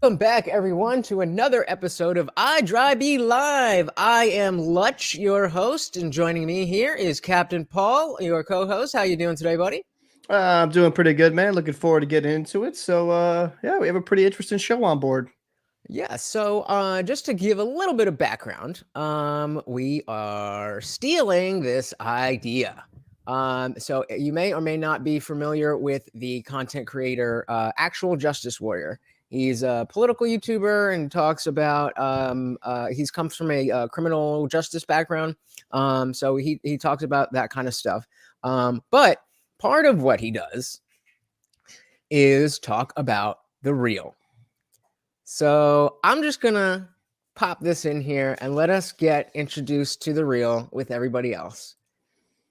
Welcome back, everyone, to another episode of IDRYB Live. I am Lutch, your host, and joining me here is Captain Paul, your co-host. How you doing today, buddy? I'm doing pretty good, man. Looking forward to getting into it. So, yeah, we have a pretty interesting show on board. Yeah, so just to give a little bit of background, we are stealing this idea. So you may or may not be familiar with the content creator, Actual Justice Warrior. He's a political YouTuber and talks about, he comes from a criminal justice background. So he talks about that kind of stuff. But part of what he does is talk about the real. So I'm just going to pop this in here and let us get introduced to the real with everybody else.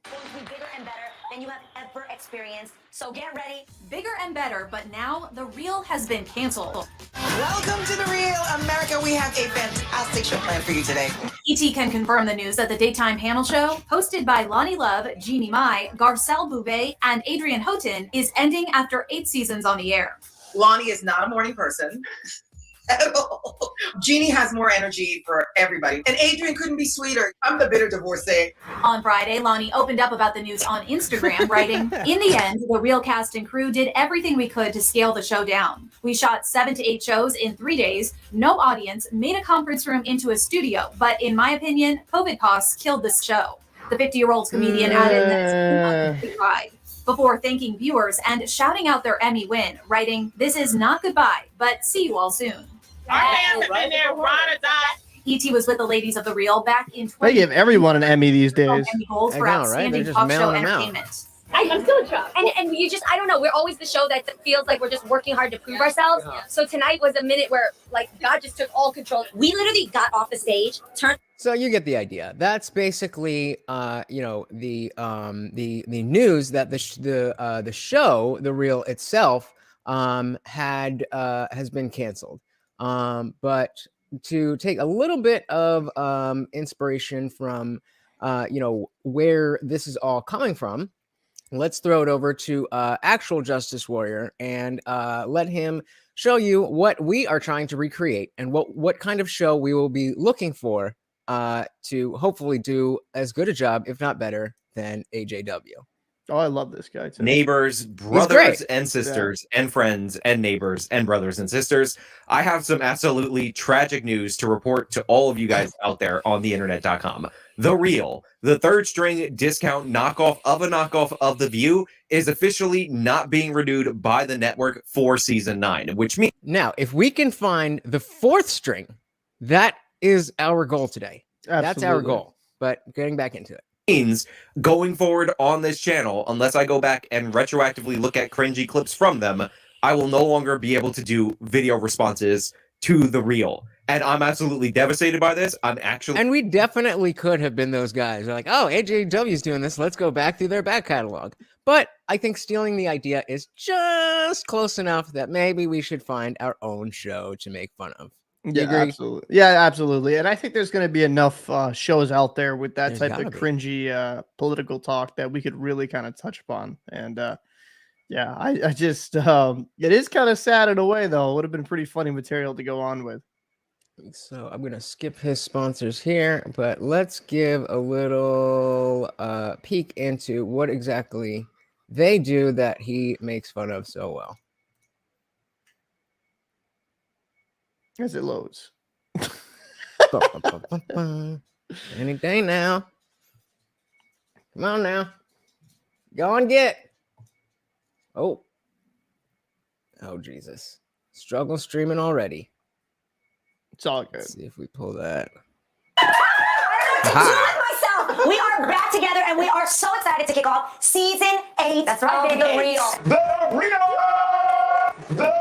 Going to be bigger and better than you have ever experienced. So get ready. Bigger and better, but now the real has been canceled. Welcome to the Real America. We have a fantastic show planned for you today. ET can confirm the news that the daytime panel show, hosted by Lonnie Love, Jeannie Mai, Garcelle Bouvet, and Adrian Houghton, is ending after 8 seasons on the air. Lonnie is not a morning person at all. Jeannie has more energy for everybody. And Adrian couldn't be sweeter. I'm the bitter divorcee. On Friday, Lonnie opened up about the news on Instagram, writing, "In the end, the Real cast and crew did everything we could to scale the show down. We shot 7 to 8 shows in 3 days, no audience, made a conference room into a studio, but in my opinion, COVID costs killed this show." The 50-year-old comedian added that it's goodbye before thanking viewers and shouting out their Emmy win, writing, "This is not goodbye, but see you all soon." Our fans have been there, ride or die. ET was with the ladies of the Real back in They give everyone an Emmy these days. Emmy Gold for I know, right? They're outstanding just talk show mailing them out. entertainment. I'm still in shock. And you just, I don't know, we're always the show that feels like we're just working hard to prove ourselves. So tonight was a minute where, like, God just took all control. We literally got off the stage, turned. So you get the idea. That's basically, you know, the news that the show, The Real itself, has been canceled. But to take a little bit of inspiration from, you know, where this is all coming from, let's throw it over to Actual Justice Warrior and let him show you what we are trying to recreate and what kind of show we will be looking for to hopefully do as good a job, if not better, than AJW. Oh, I love this guy too. Neighbors, brothers and sisters, and friends and neighbors and brothers and sisters. I have some absolutely tragic news to report to all of you guys out there on the internet.com. The Real, the third string discount knockoff of The View, is officially not being renewed by the network for season 9, which means now, if we can find the fourth string, that is our goal today. Absolutely. That's our goal. But getting back into it. Means going forward on this channel, unless I go back and retroactively look at cringy clips from them, I will no longer be able to do video responses to The Real. And I'm absolutely devastated by this. And we definitely could have been those guys. We're like, oh, AJW's doing this. Let's go back through their back catalog. But I think stealing the idea is just close enough that maybe we should find our own show to make fun of. Yeah, absolutely. Yeah, absolutely. And I think there's going to be enough shows out there with that type of cringy political talk that we could really kind of touch upon. And yeah, I just, it is kind of sad in a way, though. It would have been pretty funny material to go on with. So I'm going to skip his sponsors here, but let's give a little peek into what exactly they do that he makes fun of so well. As it loads. Any day now. Come on now. Go and get. Oh, Jesus. Struggle streaming already. It's all good. Let's see if we pull that. Myself. We are back together and we are so excited to kick off season 8. That's right, of The Real. The Real! The Real!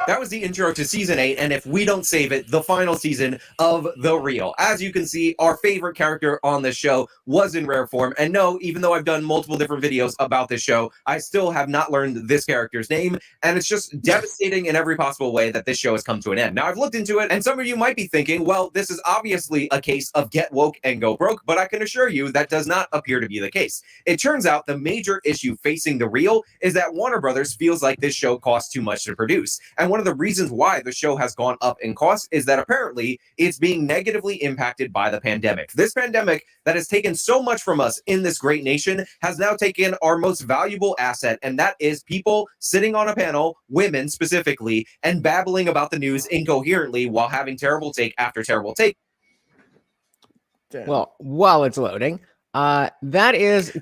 That was the intro to season 8, and if we don't save it, the final season of The Real. As you can see, our favorite character on this show was in rare form, and no, even though I've done multiple different videos about this show, I still have not learned this character's name, and it's just devastating in every possible way that this show has come to an end. Now, I've looked into it, and some of you might be thinking, well, this is obviously a case of get woke and go broke, but I can assure you that does not appear to be the case. It turns out the major issue facing The Real is that Warner Brothers feels like this show costs too much to produce, and one of the reasons why the show has gone up in cost is that apparently it's being negatively impacted by the pandemic. This pandemic that has taken so much from us in this great nation has now taken our most valuable asset, and that is people sitting on a panel, women specifically, and babbling about the news incoherently while having terrible take after terrible take. Well, while it's loading, that is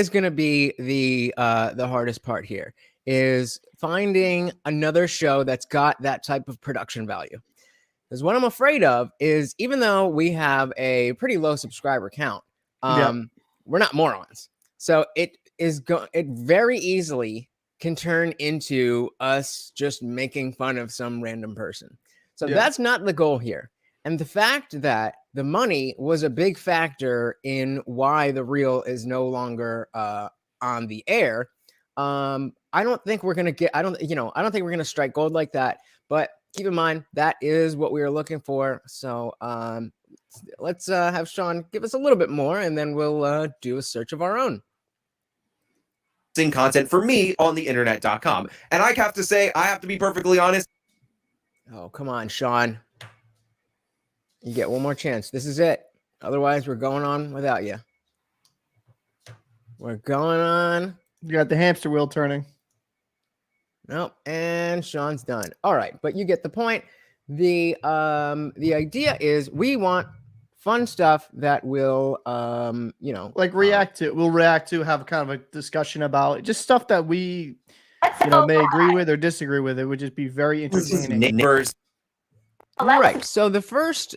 going to be the hardest part here, is finding another show that's got that type of production value. Because what I'm afraid of is, even though we have a pretty low subscriber count, we're not morons. So it very easily can turn into us just making fun of some random person. So that's not the goal here. And the fact that the money was a big factor in why The Real is no longer on the air. I don't think we're gonna I don't think we're gonna strike gold like that. But keep in mind that is what we are looking for. So let's have Sean give us a little bit more, and then we'll do a search of our own. Content for me on the internet.com. And I have to say, I have to be perfectly honest. Oh, come on, Sean. You get one more chance. This is it. Otherwise, we're going on without you. We're going on. You got the hamster wheel turning. Nope. And Sean's done. All right. But you get the point. The idea is we want fun stuff that will, like react to. We'll react to, have kind of a discussion about just stuff that we, may agree with or disagree with. It would just be very entertaining. Neighbors. Right. So the first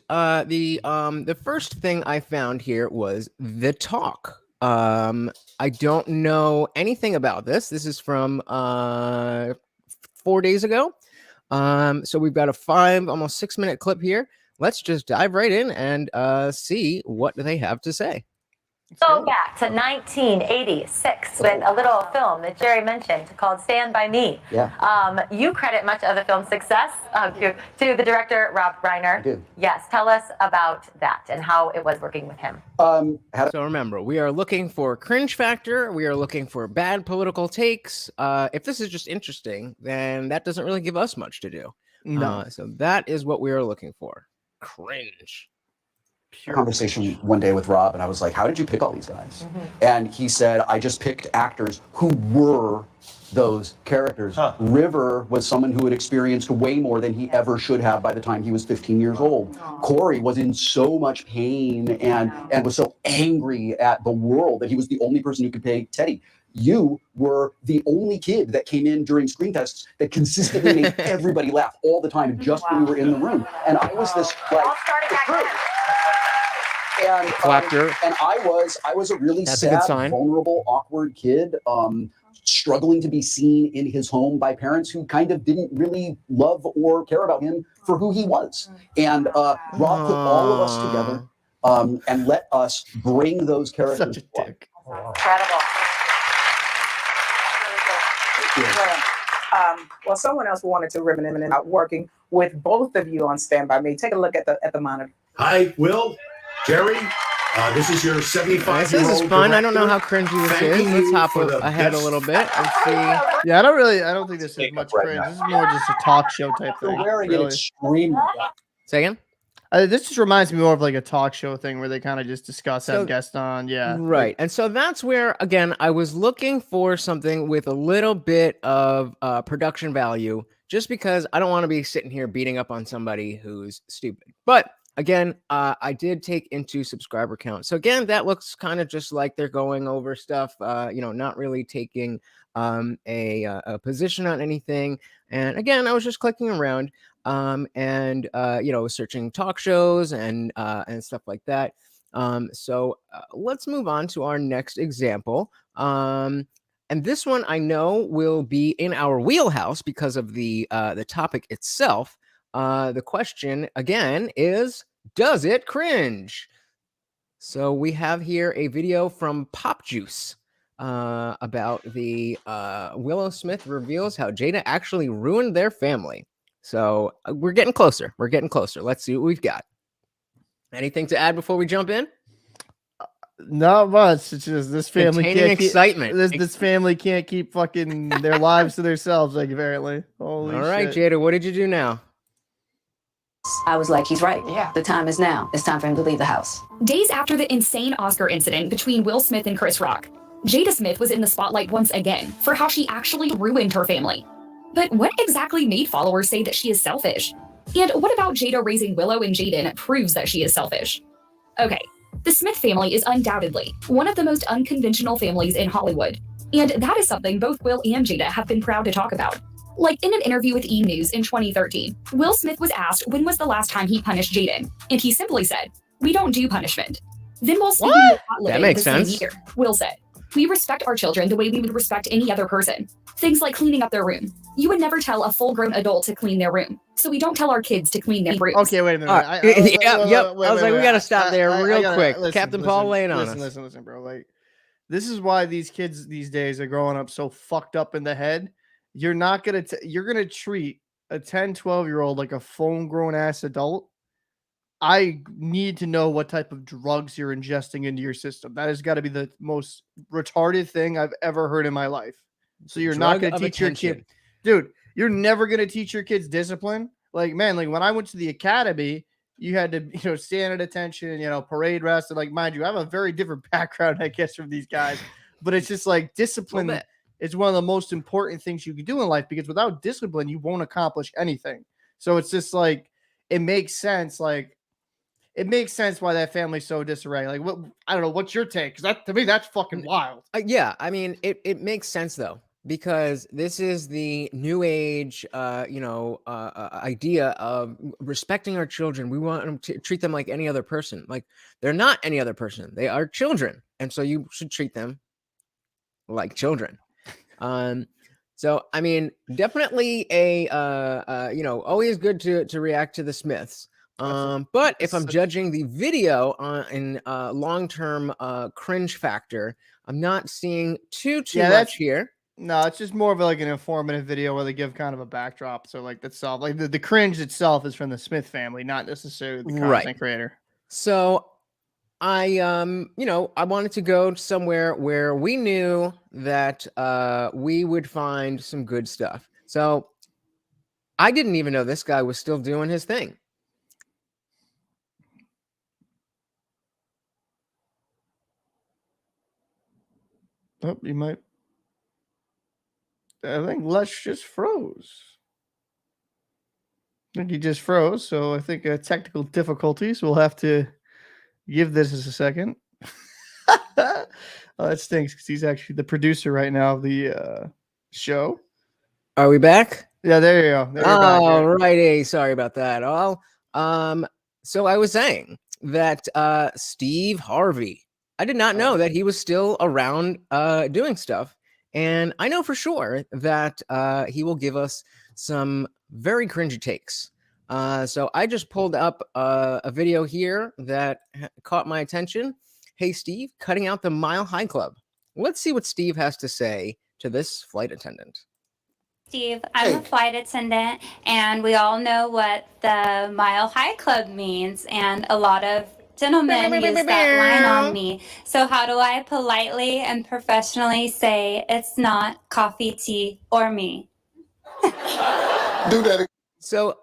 thing I found here was The Talk. I don't know anything about this. This is from 4 days ago. So we've got a almost 6 minute clip here. Let's just dive right in and see what they have to say. Go back to 1986 with a little film that Jerry mentioned called Stand By Me. Yeah. You credit much of the film's success to the director, Rob Reiner. I do. Yes. Tell us about that and how it was working with him. So remember, we are looking for cringe factor. We are looking for bad political takes. If this is just interesting, then that doesn't really give us much to do. No. So that is what we are looking for. Cringe. Conversation one day with Rob, and I was like, how did you pick all these guys? And he said, I just picked actors who were those characters. River was someone who had experienced way more than he ever should have by the time he was 15 years old. Corey was in so much pain and was so angry at the world that he was the only person who could play Teddy. You were the only kid that came in during screen tests that consistently made everybody laugh all the time, just when we were in the room. And I was this and I was a really sad, vulnerable, awkward kid, struggling to be seen in his home by parents who kind of didn't really love or care about him for who he was. And Rob put all of us together and let us bring those characters. Such a dick. Incredible. Well, someone else wanted to reminisce about working with both of you on Stand By Me. Take a look at the monitor. Hi, Will, Jerry. This is your 75-year-old. This is fun. I don't know how cringy this is. Let's hop ahead a little bit and see. Yeah, I don't think this is much cringe. This is more just a talk show type thing. Really. Say again? This just reminds me more of like a talk show thing where they kind of just discuss, have guests on. Yeah. Right. And so that's where, again, I was looking for something with a little bit of production value, just because I don't want to be sitting here beating up on somebody who's stupid. But again, I did take into subscriber count. So again, that looks kind of just like they're going over stuff, not really taking a position on anything. And again, I was just clicking around and searching talk shows and stuff like that. So let's move on to our next example. And And this one I know will be in our wheelhouse because of the topic itself. The question again is, does it cringe? So we have here a video from Pop Juice about the Willow Smith reveals how Jada actually ruined their family. So we're getting closer. We're getting closer. Let's see what we've got. Anything to add before we jump in? Not much. It's just this family Containing can't excitement. This family can't keep fucking their lives to themselves, like apparently. Holy All right, shit. Jada, what did you do now? I was like, he's right. Yeah. The time is now. It's time for him to leave the house. Days after the insane Oscar incident between Will Smith and Chris Rock, Jada Smith was in the spotlight once again for how she actually ruined her family. But what exactly made followers say that she is selfish? And what about Jada raising Willow and Jaden proves that she is selfish? Okay, the Smith family is undoubtedly one of the most unconventional families in Hollywood. And that is something both Will and Jada have been proud to talk about. Like in an interview with E! News in 2013, Will Smith was asked when was the last time he punished Jaden, and he simply said, "We don't do punishment." Then while speaking What? about That living makes the same sense. year, Will said, "We respect our children the way we would respect any other person. Things like cleaning up their room. You would never tell a full-grown adult to clean their room, so we don't tell our kids to clean their rooms." Okay, wait a minute. Yep. I was like, we got to stop there real quick. Listen, Captain Paul laying on us. Listen, bro. Like, this is why these kids these days are growing up so fucked up in the head. You're not gonna you're gonna treat a 10, 12-year-old like a full-grown ass adult. I need to know what type of drugs you're ingesting into your system. That has got to be the most retarded thing I've ever heard in my life. So you're not going to teach your kid, dude. You're never going to teach your kids discipline. Like, man, like when I went to the academy, you had to, stand at attention, parade rest. And like, mind you, I have a very different background, I guess, from these guys. But it's just like discipline is one of the most important things you can do in life, because without discipline, you won't accomplish anything. So it's just like, it makes sense. Like, it makes sense why that family's so disarray. Like, what? I don't know. What's your take? Because to me, that's fucking wild. Yeah, I mean, it makes sense though, because this is the new age, idea of respecting our children. We want them to treat them like any other person. Like, they're not any other person. They are children, and so you should treat them like children. So I mean, definitely always good to react to the Smiths. But if I'm judging the video in long-term cringe factor, I'm not seeing too much here. No, it's just more of like an informative video where they give kind of a backdrop. So like that's all. Like the cringe itself is from the Smith family, not necessarily the content creator. So I wanted to go somewhere where we knew that we would find some good stuff. So I didn't even know this guy was still doing his thing. Oh, you might. I think Lutch just froze. I think he just froze. So I think technical difficulties. We'll have to give this a second. Oh, that stinks because he's actually the producer right now of the show. Are we back? Yeah, there you go. All righty. Sorry about that. So I was saying that Steve Harvey, I did not know that he was still around doing stuff. And I know for sure that he will give us some very cringy takes. So I just pulled up a video here that caught my attention. Hey, Steve, cutting out the Mile High Club. Let's see what Steve has to say to this flight attendant. Steve, I'm a flight attendant, and we all know what the Mile High Club means, and a lot of gentlemen use that line on me. So how do I politely and professionally say it's not coffee, tea, or me? Do that. So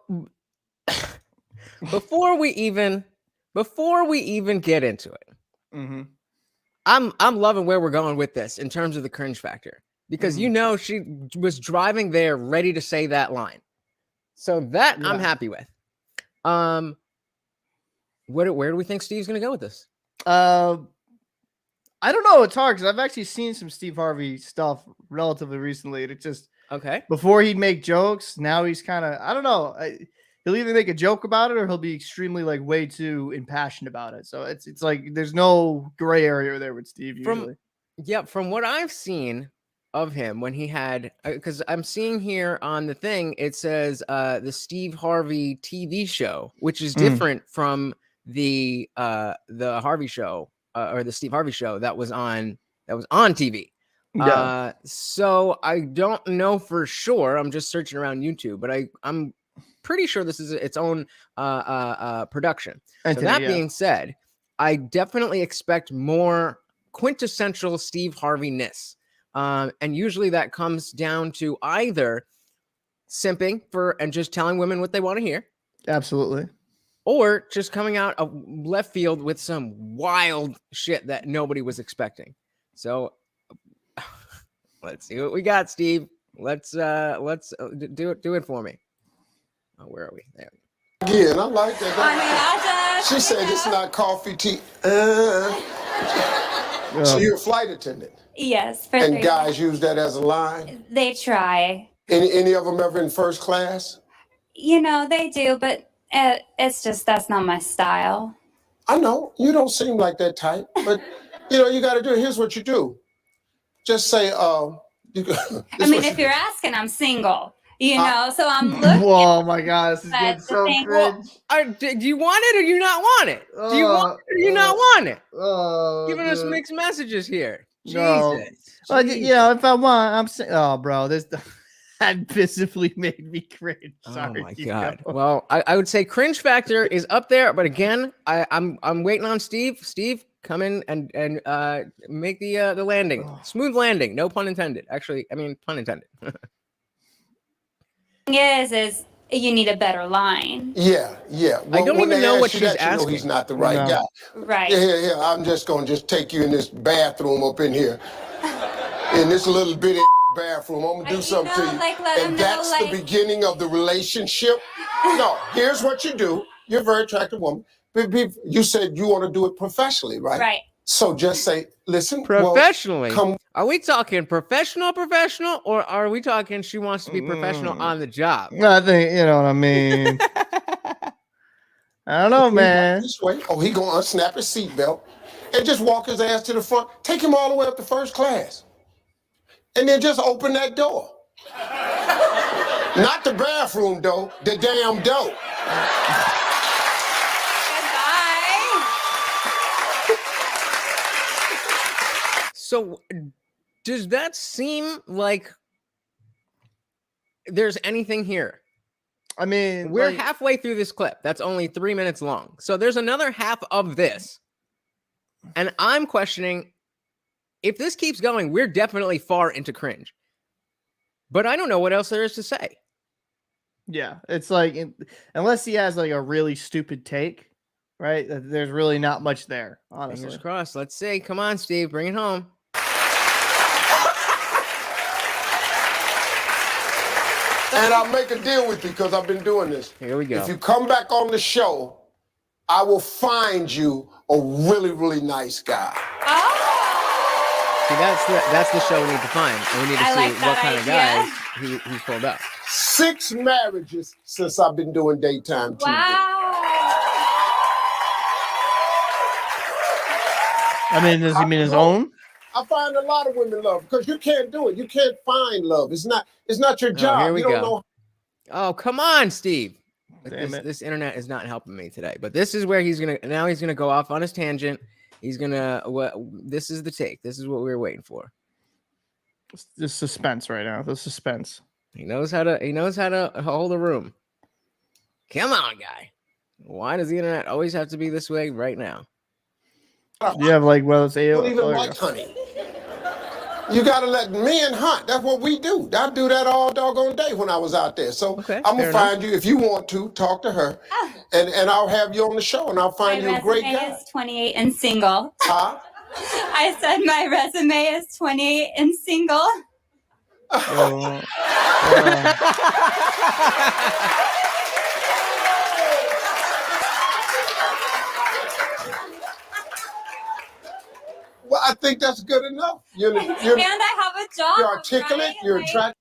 before we even get into it, I'm loving where we're going with this in terms of the cringe factor, because she was driving there ready to say that line. So that I'm happy with. Where do we think Steve's going to go with this? I don't know. It's hard because I've actually seen some Steve Harvey stuff relatively recently. And it just before he'd make jokes. Now he's kind of, I don't know. He'll either make a joke about it or he'll be extremely like way too impassioned about it. So it's like there's no gray area there with Steve usually. From what I've seen, of him when he had, because I'm seeing here on the thing, it says the Steve Harvey TV show, which is different from the Harvey show or the Steve Harvey show that was on TV. Yeah. So I don't know for sure. I'm just searching around YouTube, but I'm pretty sure this is its own production. Entity, so that yeah. being said, I definitely expect more quintessential Steve Harvey-ness. And usually that comes down to either simping for and just telling women what they want to hear. Absolutely. Or just coming out of left field with some wild shit that nobody was expecting. So let's see what we got, Steve. Let's do it for me. Oh, where are we? There we go. Again, I like that. She said it's not coffee, tea. So you're a flight attendant? Yes. And guys use that as a line? They try. Any of them ever in first class? They do, but it's just, that's not my style. I know. You don't seem like that type, but you got to do it. Here's what you do. Just say, if you're asking, I'm single. So I'm looking. Oh my God, this is getting so cringe. Do you want it or do you not want it? Do you want it or do you not want it? Giving us mixed messages here. No. Jesus. If I want, bro, this that visibly made me cringe. Sorry. Oh my God. Well, I would say cringe factor is up there, but again, I'm waiting on Steve. Steve, come in and make the landing. Smooth landing. No pun intended. Actually, I mean pun intended. Is you need a better line. Yeah. I don't even know what she's asking. He's not the right guy. Right. Yeah. I'm just going to take you in this bathroom up in here. In this little bitty bathroom. I'm going to do something to you. And that's the beginning of the relationship. No, here's what you do. You're a very attractive woman. You said you want to do it professionally, right? Right. So just say, listen. Professionally? Well, are we talking professional, or are we talking she wants to be professional on the job? I think, you know what I mean. I don't know, man. This way. Oh, he going to unsnap his seatbelt and just walk his ass to the front. Take him all the way up to first class. And then just open that door. Not the bathroom door, the damn door. So does that seem like there's anything here? I mean, we're halfway through this clip. That's only 3 minutes long. So there's another half of this. And I'm questioning if this keeps going, we're definitely far into cringe. But I don't know what else there is to say. Yeah, it's like, unless he has like a really stupid take, right? There's really not much there, honestly. Fingers crossed. Let's see. Come on, Steve. Bring it home. And I'll make a deal with you because I've been doing this. Here we go. If you come back on the show, I will find you a really, really nice guy. See, that's the show we need to find. And we need to see what kind of guys he's pulled up. 6 marriages since I've been doing daytime TV. I mean, does he mean his own? I find a lot of women love because you can't do it. You can't find love. It's not your job. Here we you don't go. know. Oh, come on, Steve. This internet is not helping me today. But this is where he's gonna go off on his tangent. He's gonna this is the take. This is what we were waiting for. The suspense right now. The suspense. He knows how to hold a room. Come on, guy. Why does the internet always have to be this way right now? You have like it's I don't even like honey. You gotta let men hunt. That's what we do. I do that all doggone day when I was out there. So I'm gonna find you if you want to talk to her, and I'll have you on the show, and I'll find you a great guy. My resume is 28 and single. Huh? I said my resume is 28 and single. Well, I think that's good enough. And I have a job. You're articulate. Right? You're attractive.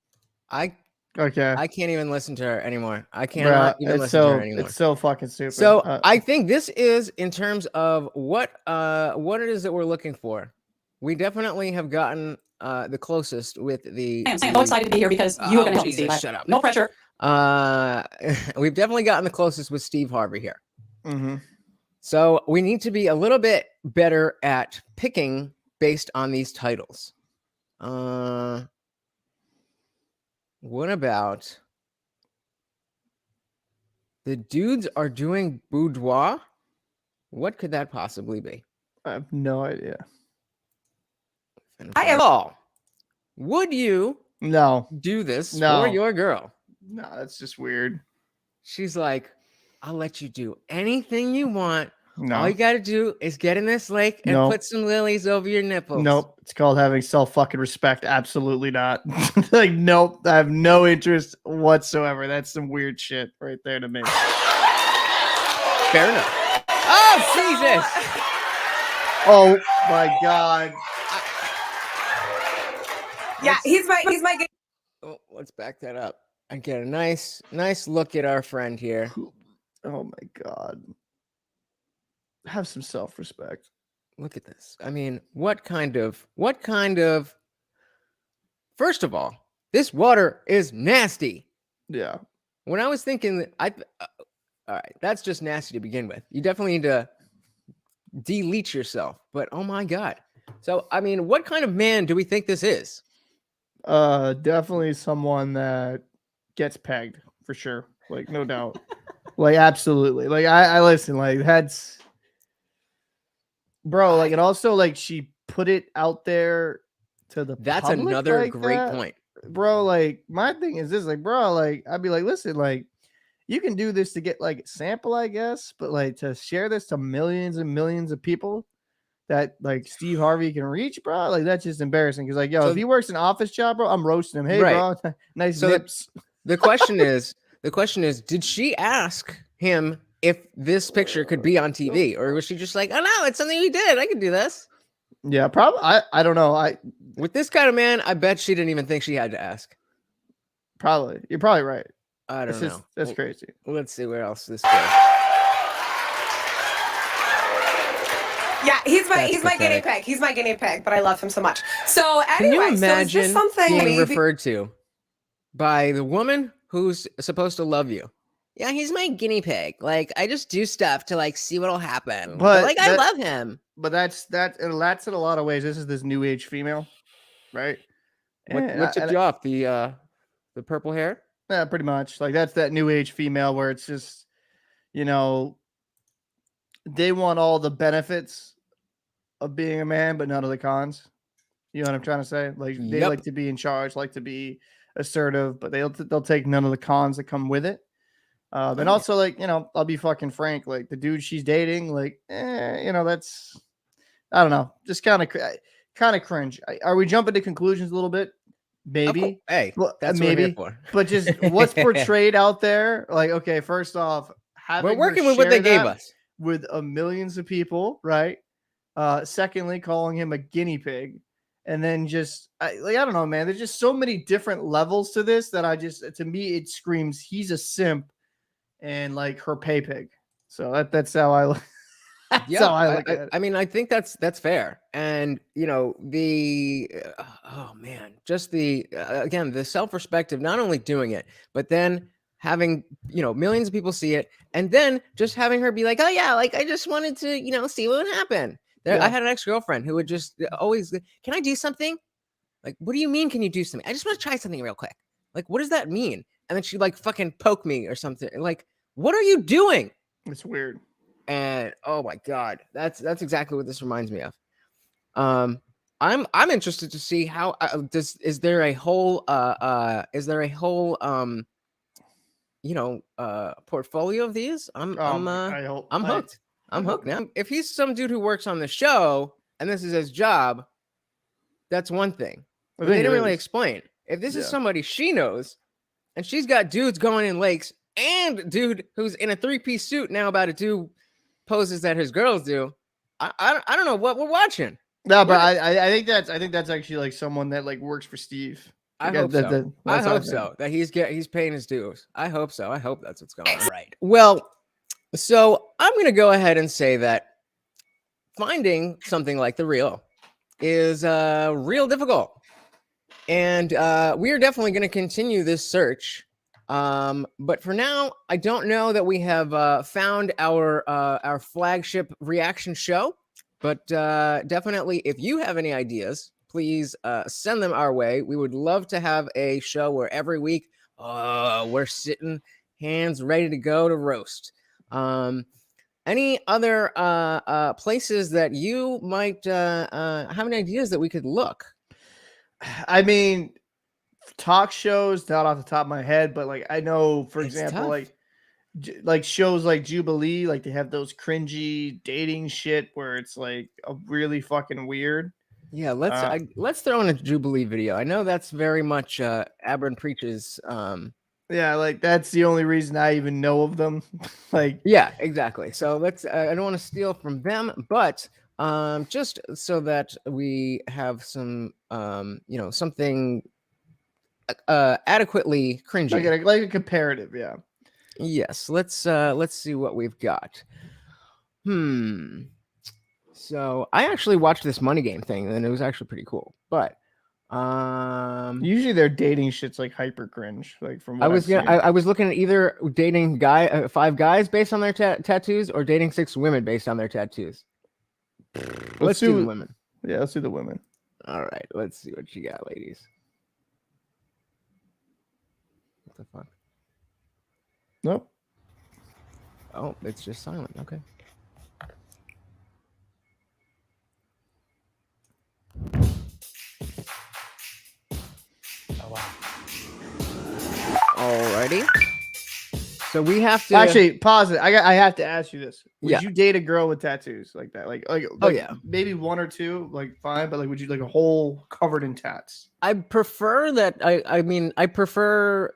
I can't even listen to her anymore. I cannot even listen to her anymore. It's so fucking stupid. So I think this is in terms of what it is that we're looking for. we definitely have gotten the closest with the. I'm so excited to be here because you are going to help me, Steve. Shut up. No pressure. We've definitely gotten the closest with Steve Harvey here. Mm-hmm. So we need to be a little bit better at picking based on these titles. What about the dudes are doing boudoir? What could that possibly be? I have no idea. Would you do this for your girl? No, that's just weird. She's like, I'll let you do anything you want. No. All you got to do is get in this lake and put some lilies over your nipples. Nope. It's called having self-fucking respect. Absolutely not. Like, nope. I have no interest whatsoever. That's some weird shit right there to me. Fair enough. Oh, Jesus. Oh, my God. Yeah, he's my. Oh, let's back that up and get a nice look at our friend here. Oh my God. Have some self-respect. Look at this. I mean, what kind of first of all, this water is nasty. Yeah. When I was thinking all right, that's just nasty to begin with. You definitely need to de-leech yourself, but oh my God. So, I mean, what kind of man do we think this is? Definitely someone that gets pegged for sure. Like, no doubt. Like, absolutely. Like, I listen, like, that's bro, like, and also like she put it out there to the That's public another like great that. point. Bro, like, my thing is this, like, bro, like, I'd be like, listen, like, you can do this to get like a sample, I guess, but like to share this to millions and millions of people that like Steve Harvey can reach, bro, like that's just embarrassing. Because like, yo, if he works an office job, bro, I'm roasting him. Hey, bro, nice nips. The question is, did she ask him if this picture could be on TV, or was she just like, oh no, it's something we did. I can do this. Yeah, probably. I don't know. With this kind of man, I bet she didn't even think she had to ask. Probably. You're probably right. I don't know. That's crazy. Let's see where else this goes. Yeah, he's my guinea pig. He's my guinea pig, but I love him so much. So anyway, Can you imagine so is this something being referred to by the woman who's supposed to love you? Yeah, he's my guinea pig. Like, I just do stuff to like see what'll happen. But like, I love him. But that's in a lot of ways. This is this new age female, right? What took you off? The purple hair? Yeah, pretty much. Like that's that new age female where it's just, you know, they want all the benefits of being a man, but none of the cons. You know what I'm trying to say? Like they like to be in charge, like to be assertive, but they'll take none of the cons that come with it. And also, like, you know, I'll be fucking frank, like the dude she's dating, like, you know, that's, I don't know, just kind of cringe. Are we jumping to conclusions a little bit? Maybe. Hey, that's maybe. What we're here for. But just what's portrayed out there, like, okay, first off, we're working with what they gave us with millions of people, right? Secondly, calling him a guinea pig. And then just I don't know, man. There's just so many different levels to this that to me, it screams he's a simp and like her pay pig. So that's how I look. Yeah, how I look at it. I mean, I think that's fair. And you know, oh man, just again, the self-respect of not only doing it, but then having, you know, millions of people see it, and then just having her be like, oh yeah, like I just wanted to, you know, see what would happen. I had an ex-girlfriend who would just always, can I do something? Like, what do you mean, can you do something? I just want to try something real quick. Like, what does that mean? And then she'd like fucking poke me or something. Like, what are you doing? It's weird. And oh my God, that's exactly what this reminds me of. I'm interested to see how is there a whole you know, portfolio of these? I'm hooked. I'm hooked now. If he's some dude who works on the show and this is his job, that's one thing. But they didn't really explain. If this is somebody she knows and she's got dudes going in lakes and dude who's in a 3-piece suit now about to do poses that his girls do, I don't know what we're watching. No, but I think that's actually like someone that like works for Steve. I hope so. I hope so. That he's paying his dues. I hope so. I hope that's what's going on. Right. Well, so I'm going to go ahead and say that finding something like The Real is real difficult. And we are definitely going to continue this search. But for now, I don't know that we have found our flagship reaction show. But definitely, if you have any ideas, please send them our way. We would love to have a show where every week we're sitting hands ready to go to roast. Any other places that you might have any ideas that we could look? I mean, talk shows, not off the top of my head, but like I know, for example, tough. like shows like Jubilee, like they have those cringy dating shit where it's like a really fucking weird. Yeah, let's throw in a Jubilee video. I know that's very much Abram Preach's. Yeah, like that's the only reason I even know of them. Like, yeah, exactly. So let's. I don't want to steal from them, but just so that we have some, something adequately cringy, like a comparative. Yeah. Yes. Let's see what we've got. So I actually watched this Money Game thing, and it was actually pretty cool. But usually their dating shit's like hyper cringe. Like from what I was looking at either dating 5 guys based on their tattoos or dating 6 women based on their tattoos. Let's do the women. Yeah, let's do the women. All right, let's see what you got, ladies. What the fuck? Nope. Oh, it's just silent. Okay. Oh, wow. Alrighty. So we have to actually pause it. I have to ask you this. Would Yeah. you date a girl with tattoos like that? Like oh yeah, maybe 1 or 2, like fine, but like would you like a whole covered in tats? I prefer that. I mean, I prefer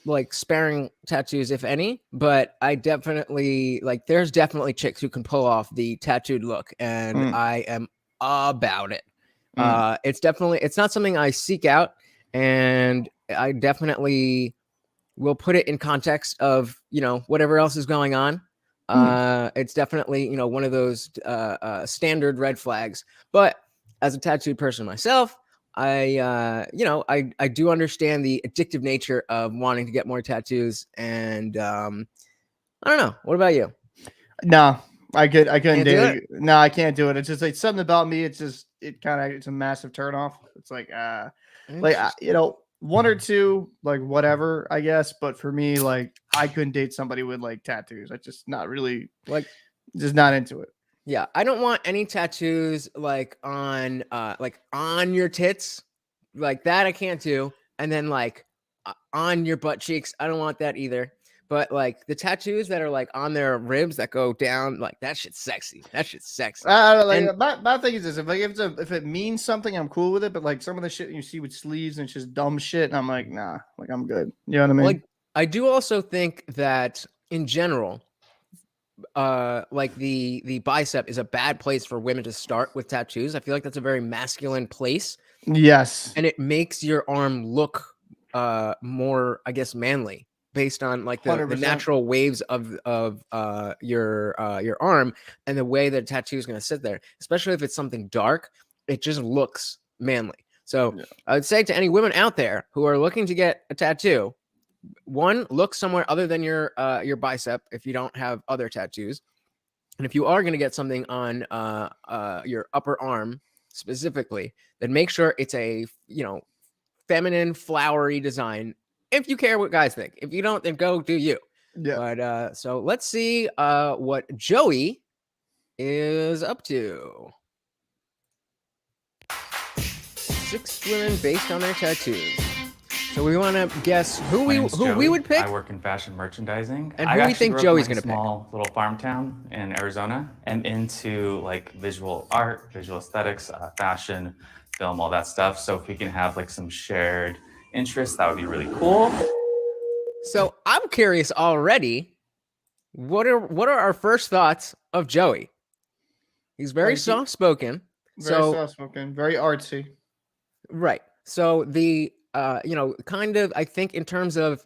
like sparing tattoos, if any, but I definitely like there's definitely chicks who can pull off the tattooed look, and I am about it. It's not something I seek out, and I definitely will put it in context of, whatever else is going on. It's definitely, one of those standard red flags. But as a tattooed person myself, I do understand the addictive nature of wanting to get more tattoos. And I don't know. What about you? No, I couldn't do it. No, I can't do it. It's just like something about me. It's a massive turnoff. It's like, 1 or 2, like whatever, I guess. But for me, like I couldn't date somebody with like tattoos. I just not really just not into it. Yeah, I don't want any tattoos like on your tits, like that I can't do. And then like on your butt cheeks, I don't want that either. But like the tattoos that are like on their ribs that go down, like that shit's sexy. That shit's sexy. My thing is this: if it means something, I'm cool with it. But like some of the shit you see with sleeves and it's just dumb shit, and I'm like, nah, like I'm good. You know what I mean? Like I do also think that in general, like the bicep is a bad place for women to start with tattoos. I feel like that's a very masculine place. Yes, and it makes your arm look more, I guess, manly, based on like the natural waves of your arm and the way that tattoo is going to sit there, especially if it's something dark. It just looks manly. So I would say to any women out there who are looking to get a tattoo, 1, look somewhere other than your bicep if you don't have other tattoos, and if you are going to get something on your upper arm specifically, then make sure it's a feminine, flowery design. If you care what guys think. If you don't, then go do you. Yeah. But so let's see what Joey is up to. 6 women based on their tattoos. So we want to guess who we would pick. I work in fashion merchandising. And who we think Joey's going to pick. Small little farm town in Arizona. I'm into like visual art, visual aesthetics, fashion, film, all that stuff. So if we can have like some shared interests, that would be really cool. So I'm curious already. What are our first thoughts of Joey? He's very soft spoken. Very soft spoken, very artsy. Right. So the kind of, I think in terms of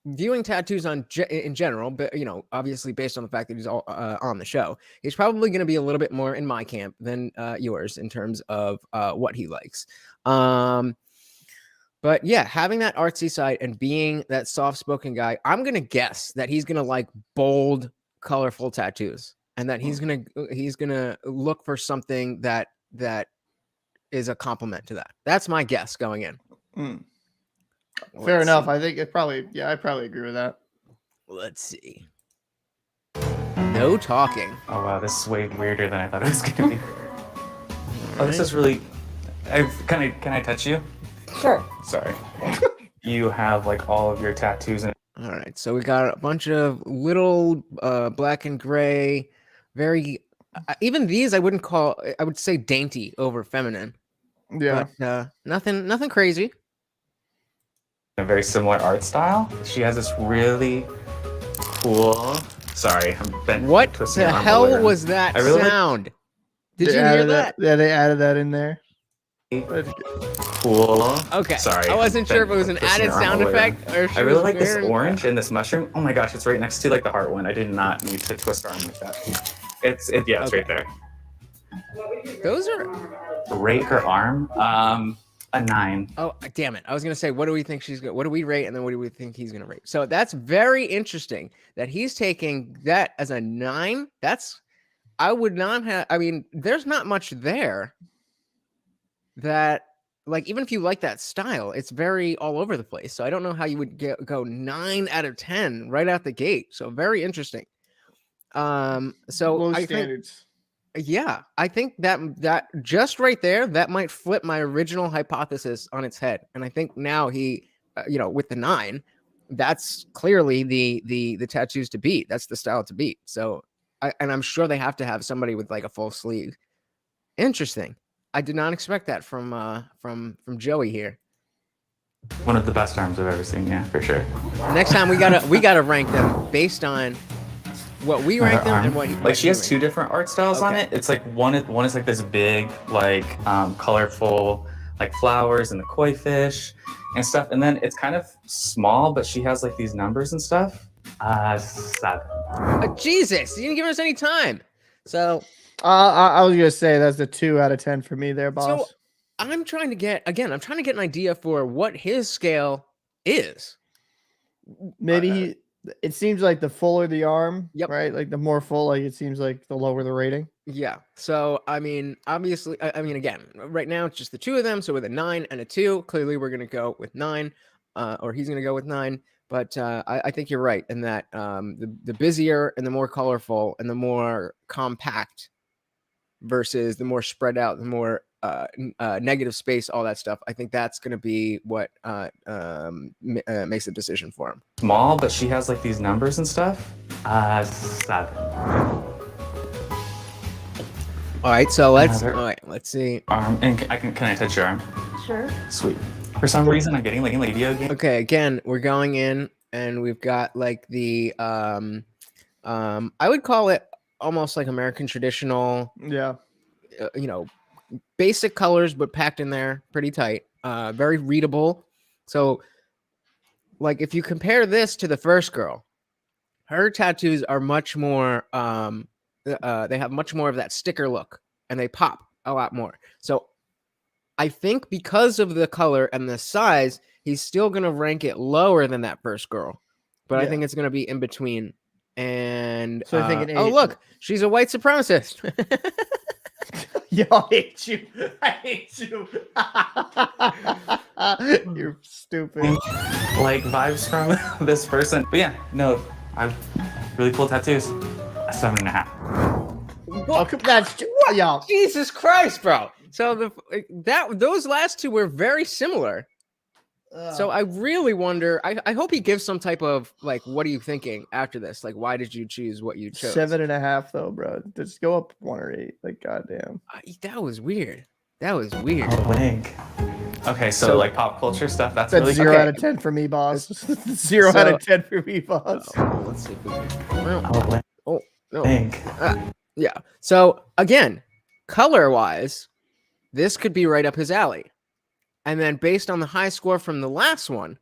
viewing tattoos in general, but obviously based on the fact that he's all on the show, he's probably going to be a little bit more in my camp than yours in terms of what he likes. But yeah, having that artsy side and being that soft-spoken guy, I'm going to guess that he's going to like bold, colorful tattoos, and that he's going to look for something that is a compliment to that. That's my guess going in. Fair enough. I think I probably agree with that. Let's see. No talking. Oh wow, this is way weirder than I thought it was gonna be. Oh, this is really. Can I touch you? Sure. Sorry. You have like all of your tattoos in. All right, so we got a bunch of little black and gray, very. Even these I wouldn't call. I would say dainty over feminine. Yeah. But, nothing crazy. A very similar art style. She has this really cool. Sorry, I'm bent. What the hell was that sound? Did you hear that? Yeah, they added that in there. Cool. Okay. Sorry. I wasn't sure if it was an added sound effect or. I really like this orange and this mushroom. Oh my gosh, it's right next to like the heart one. I did not need to twist our arm like that. It's right there. Those are. Rate her arm. A 9. Oh damn it! I was gonna say, what do we think she's gonna? What do we rate, and then what do we think he's gonna rate? So that's very interesting that he's taking that as a 9. I would not have. I mean, there's not much there. That like even if you like that style, it's very all over the place. So I don't know how you would go 9 out of 10 right out the gate. So very interesting. So low I standards. think. Yeah, I think that just right there, that might flip my original hypothesis on its head. And I think now he, with the 9, that's clearly the tattoos to beat. That's the style to beat. So, I'm sure they have to have somebody with like a full sleeve. Interesting. I did not expect that from Joey here. One of the best arms I've ever seen. Yeah, for sure. Next time we gotta rank them based on what we rank them and what he, like she has 2 different art styles on it. It's like one is like this big like colorful like flowers and the koi fish and stuff, and then it's kind of small, but she has like these numbers and stuff. 7. Jesus, you didn't give us any time. So I was gonna say that's a 2 out of 10 for me there, boss. So I'm trying to get an idea for what his scale is. Maybe it seems like the fuller the arm, yep. Right? Like the more full, like it seems like the lower the rating. Yeah. So, I mean, obviously, again, right now it's just the 2 of them. So with a 9 and a 2, clearly we're going to go with 9, or he's going to go with 9. But I think you're right in that the busier and the more colorful and the more compact versus the more spread out, the more negative space, all that stuff. I think that's going to be what makes the decision for him. Small, but she has like these numbers and stuff. 7. All right, so let's see. Arm, and can I touch your arm? Sure. Sweet. For some reason, I'm getting like a video game. Okay, again, we're going in, and we've got like the I would call it almost like American traditional. Yeah. Basic colors, but packed in there pretty tight. Very readable. So, like, if you compare this to the first girl, her tattoos are much more. They have much more of that sticker look, and they pop a lot more. So, I think because of the color and the size, he's still gonna rank it lower than that first girl. But I think it's gonna be in between. And so I think an 8. Oh, look, she's a white supremacist. Yo, I hate you. I hate you. You're stupid. Like vibes from this person. But yeah, no, I've really cool tattoos. A 7.5. Oh, that's y'all. Jesus Christ, bro. So those last 2 were very similar. So I really wonder. I hope he gives some type of like, what are you thinking after this? Like, why did you choose what you chose? 7.5 though, bro. Just go up 1 or 8. Like, goddamn. That was weird. That was weird. Oh, wink. Okay, so like pop culture stuff. That's really 0 out of 10 for me, boss. 0 out of 10 for me, boss. Let's see if we can. Oh no. Wink. Yeah. So again, color-wise, this could be right up his alley. And then based on the high score from the last one,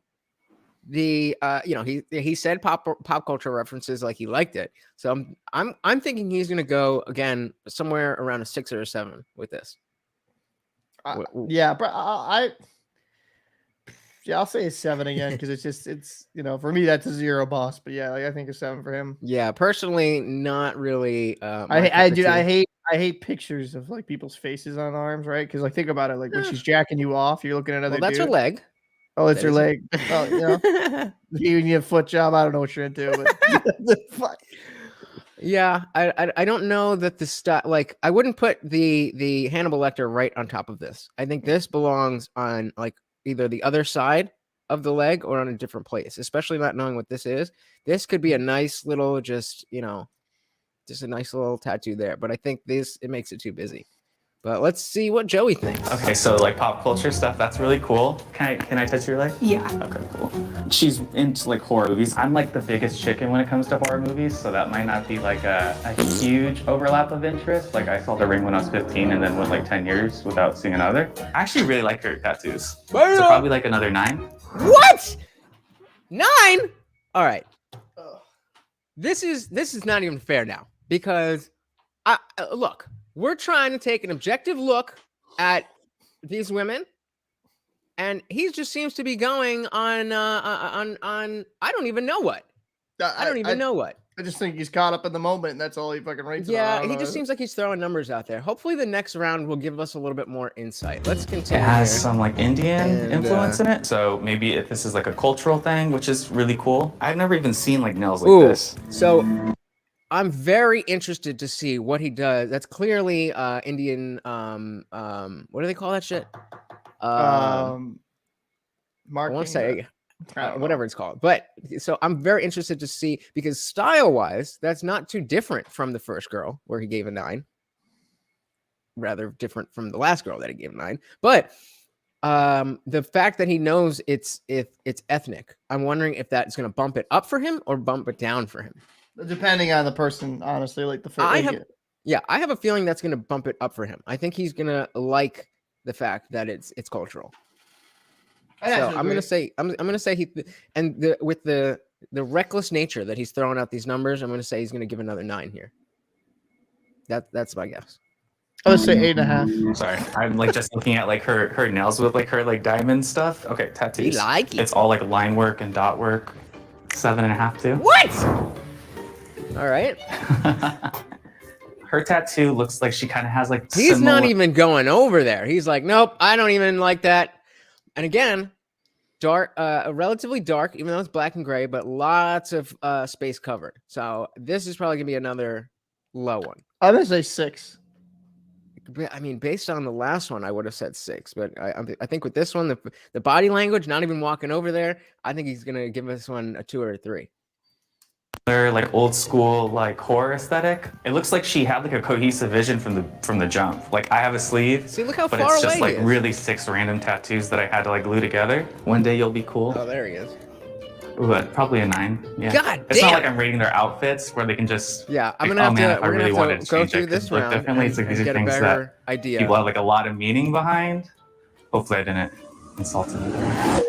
the he said pop culture references like he liked it. So I'm thinking he's gonna go again somewhere around a 6 or a 7 with this. Yeah, but I'll say a 7 again because it's for me that's a 0 boss. But yeah, like, I think a 7 for him. Yeah, personally, not really. I hate pictures of like people's faces on arms, right? Because like think about it, like when she's jacking you off, you're looking at other. Well, that's her leg. Oh, it's her leg. Well, you need a foot job. I don't know what you're into, but yeah, I don't know that the stuff like I wouldn't put the Hannibal Lecter right on top of this. I think this belongs on like either the other side of the leg or on a different place, especially not knowing what this is. This could be a nice little just a nice little tattoo there, but I think it makes it too busy. But let's see what Joey thinks. Okay, so like pop culture stuff, that's really cool. Can I touch your leg? Yeah. Okay, cool. She's into like horror movies. I'm like the biggest chicken when it comes to horror movies, so that might not be like a huge overlap of interest. Like I saw The Ring when I was 15 and then went like 10 years without seeing another. I actually really like her tattoos. So probably like another 9. What? 9? All right. This is not even fair now because look. We're trying to take an objective look at these women, and he just seems to be going on I don't even know what. I don't even know what. I just think he's caught up in the moment, and that's all he fucking rates. Yeah, he just seems like he's throwing numbers out there. Hopefully, the next round will give us a little bit more insight. Let's continue. It has some like Indian influence in it, so maybe if this is like a cultural thing, which is really cool. I've never even seen like nails like this. So. I'm very interested to see what he does. That's clearly Indian. What do they call that shit? I want to say whatever it's called. But so I'm very interested to see because style-wise, that's not too different from the first girl where he gave a 9. Rather different from the last girl that he gave a 9. But the fact that he knows it's ethnic, I'm wondering if that's going to bump it up for him or bump it down for him. Depending on the person, honestly, like the first. I have a feeling that's going to bump it up for him. I think he's going to like the fact that it's cultural. So I'm going to say with the reckless nature that he's throwing out these numbers, I'm going to say he's going to give another 9 here. That's my guess. I would say 8.5. Sorry, I'm like just looking at like her nails with like her like diamond stuff. Okay, tattoos. You like it? It's all like line work and dot work. 7.5 too. What? All right. Her tattoo looks like she kind of has like. He's not even going over there. He's like, nope, I don't even like that. And again, dark, relatively dark, even though it's black and gray, but lots of space covered. So this is probably gonna be another low one. I'm gonna say 6. I mean, based on the last one, I would have said 6, but I think with this one, the body language, not even walking over there, I think he's gonna give this one a 2 or a 3. They're like old school like horror aesthetic. It looks like she had like a cohesive vision from the jump. Like I have a sleeve. See, look how but far it's just away like really 6 random tattoos that I had to like glue together. One day you'll be cool. Oh, there he is. Ooh, probably a 9. Yeah. God it's damn. not like I'm rating their outfits where they can just. Yeah, I'm like, gonna have man, to. if I We're really gonna wanted have to to go change through it, this 'cause, like, round. definitely, it's like these are get a things better that idea. people have like a lot of meaning behind. Hopefully, I didn't insult them.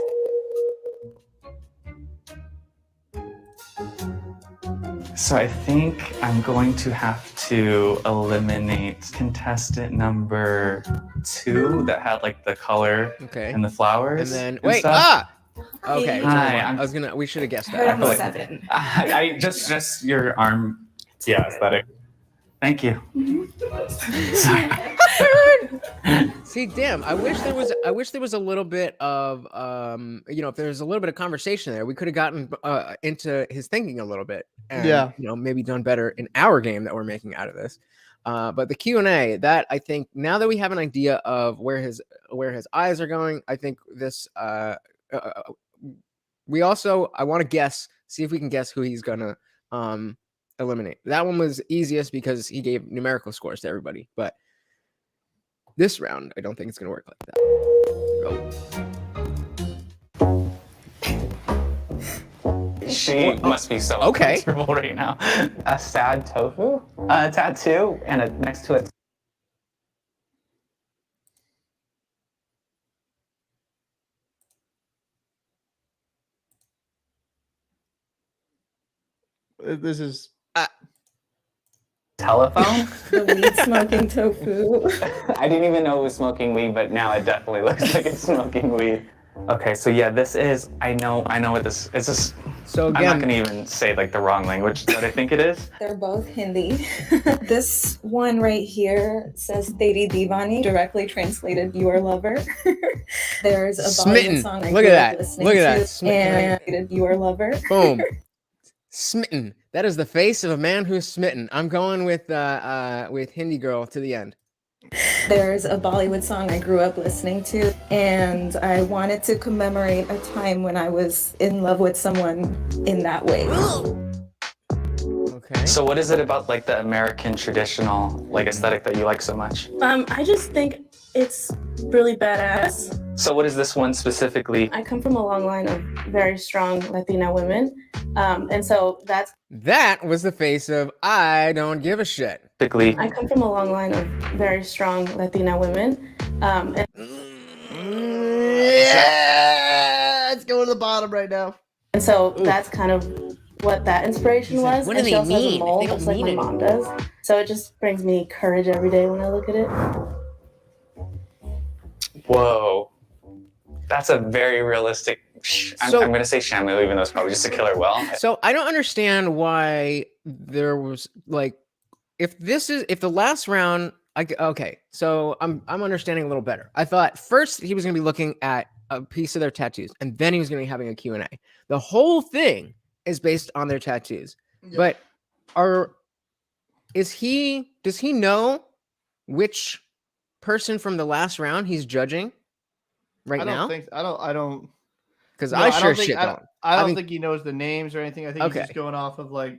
So I think I'm going to have to eliminate contestant number 2 that had like the color and the flowers. And then and wait, stuff. okay. Hi, We should have guessed Heard that. him with 7. I just your arm, yeah, aesthetic. Thank you. See, damn, I wish there was a little bit of if there was a little bit of conversation there, we could have gotten into his thinking a little bit and maybe done better in our game that we're making out of this. But the Q&A, that I think now that we have an idea of where his eyes are going, I think this I want to see if we can guess who he's gonna eliminate. That one was easiest because he gave numerical scores to everybody, but this round, I don't think it's going to work like that. She must be so uncomfortable right now. A sad tofu tattoo and next to it. This is telephone. The weed smoking tofu. I didn't even know it was smoking weed, but now it definitely looks like it's smoking weed. Okay, so yeah, this is, I know what this, it's just, so again, I'm not gonna even say like the wrong language that I think it is. They're both Hindi. This one right here says Teri Divani, directly translated your lover. There's a Bollywood song I Look grew at up that. listening Look at to, that. Smitten. and your lover. Boom. Smitten. That is the face of a man who's smitten. I'm going with Hindi girl to the end. There's a Bollywood song I grew up listening to, and I wanted to commemorate a time when I was in love with someone in that way. Okay. So what is it about like the American traditional like aesthetic that you like so much? I just think it's really badass. So what is this one specifically? I come from a long line of very strong Latina women, and so that was the face of I don't give a shit. I come from a long line of very strong Latina women. Yeah, it's going to the bottom right now. And so that's kind of what that inspiration was. What do and they she also has mean? a mold, They don't just like mean my it. mom does. So it just brings me courage every day when I look at it. Whoa. That's a very realistic, I'm going to say Shamu, even though it's probably just a killer whale. So I don't understand why there was like, if the last round, okay, so I'm understanding a little better. I thought first he was going to be looking at a piece of their tattoos, and then he was going to be having a Q&A. The whole thing is based on their tattoos. Yep. But does he know which person from the last round he's judging now? I don't. Because No, I don't think he knows the names or anything. I think he's just going off of like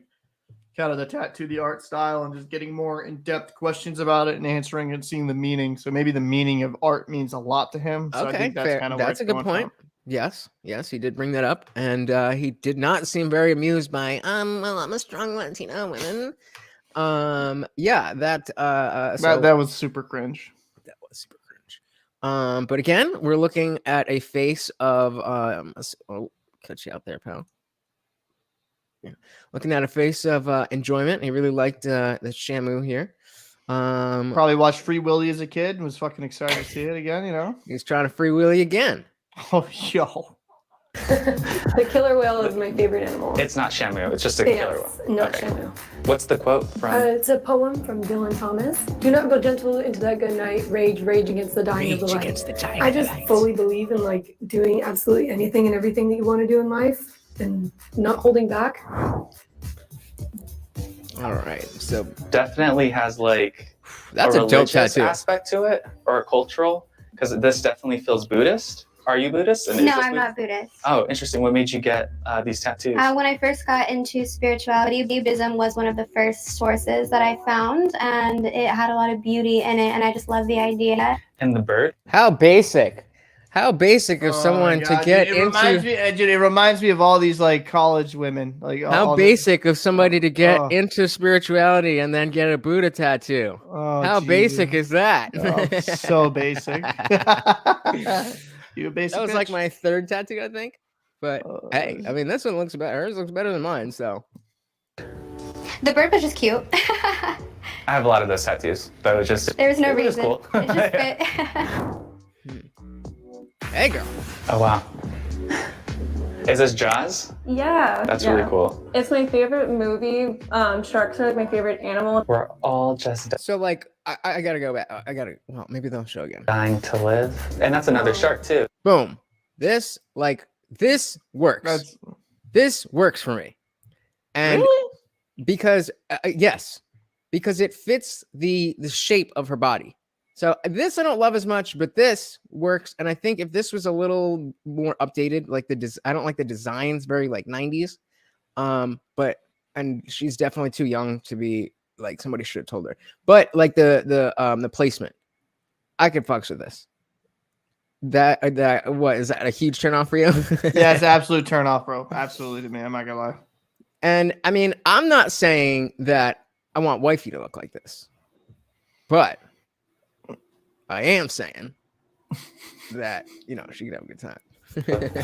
kind of the tattoo, the art style, and just getting more in-depth questions about it and answering and seeing the meaning. So maybe the meaning of art means a lot to him. So Okay, I think that's fair. kind of That's a good point. Yes, he did bring that up, and he did not seem very amused by well, I'm a strong Latino woman. Yeah, that was super cringe. That was super cringe. But again, we're looking at a face of oh, cut you out there, pal. Yeah. Looking at a face of enjoyment. He really liked the Shamu here. Probably watched Free Willy as a kid and was fucking excited to see it again, you know? He's trying to Free Willy again. Oh, yo. The killer whale is my favorite animal. It's not Shamu, it's just a killer whale. Not Shamu. What's the quote from? It's a poem from Dylan Thomas. Do not go gentle into that good night. Rage against the dying of the light. I just fully believe in like doing absolutely anything and everything that you want to do in life and not holding back. All right, so definitely has like that's a dope religious tattoo aspect to it, or a cultural, because this definitely feels Buddhist. Are you Buddhist? And No, I'm not Buddhist. Oh, interesting. What made you get these tattoos? When I first got into spirituality, Buddhism was one of the first sources that I found, and it had a lot of beauty in it, and I just love the idea. And the bird? How basic of someone to get it reminds me of all these like college women. Like how basic of somebody to get into spirituality and then get a Buddha tattoo. How basic is that? Oh, so basic. You a basic That was bitch? like my third tattoo, I think. But hey, I mean, this one looks better. Hers looks better than mine. So The bird was just cute. I have a lot of those tattoos. That was just There was no it was reason. cool. It just fit. Hey, girl. Oh wow. Is this Jaws? Yeah. That's really cool. It's my favorite movie. Sharks are like my favorite animal. We're all just So like I gotta go back. Well, maybe they'll show again. dying to live. And that's another shark too. Boom. This works. This works for me. And really? Because yes, because it fits the shape of her body. So this I don't love as much, but this works. And I think if this was a little more updated, like I don't like the designs, very like 90s. But she's definitely too young to be like somebody should have told her. But like the placement, I could fucks with this. That what is that a huge turn off for you? Yeah, it's an absolute turn off, bro. Absolutely to me. I'm not gonna lie. And I mean, I'm not saying that I want wifey to look like this, but I am saying that, you know, she could have a good time.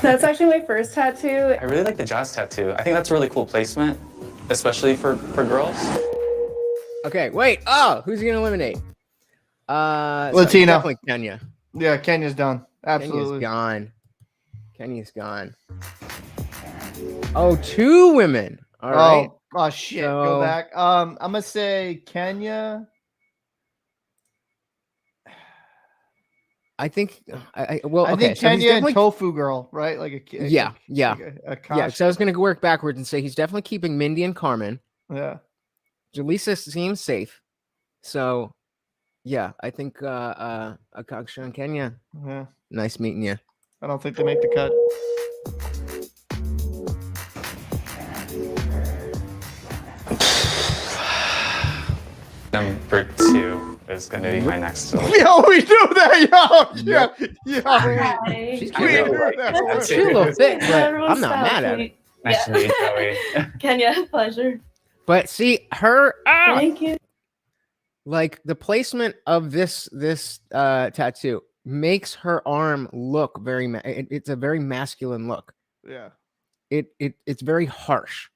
That's actually my first tattoo. I really like the Jaws tattoo. I think that's a really cool placement. especially for girls. Okay, wait. Oh, who's he gonna eliminate? Latino. Definitely Kenya. Yeah, Kenya's done. Absolutely. Kenya's gone. Oh, 2 women. All right. Oh shit. Go back. I'm gonna say Kenya. I think I think Kenya and Tofu Girl, right? Like a yeah. So I was CashApp. gonna work backwards and say he's definitely keeping Mindy and Carmen. Yeah. Jaleesa seems safe. So yeah, I think Akaksha and Kenya. Yeah. Nice meeting you. I don't think they make the cut. Number 2 is going to be my next. Yo, we do that, yo. She's We cute. do that. She's a little thick, but Everyone's I'm not so mad at sweet. it. Nice to meet you, Joey. Kenya, pleasure. But see, her Thank you. like the placement of this tattoo makes her arm look very it's a very masculine look. Yeah. It's very harsh.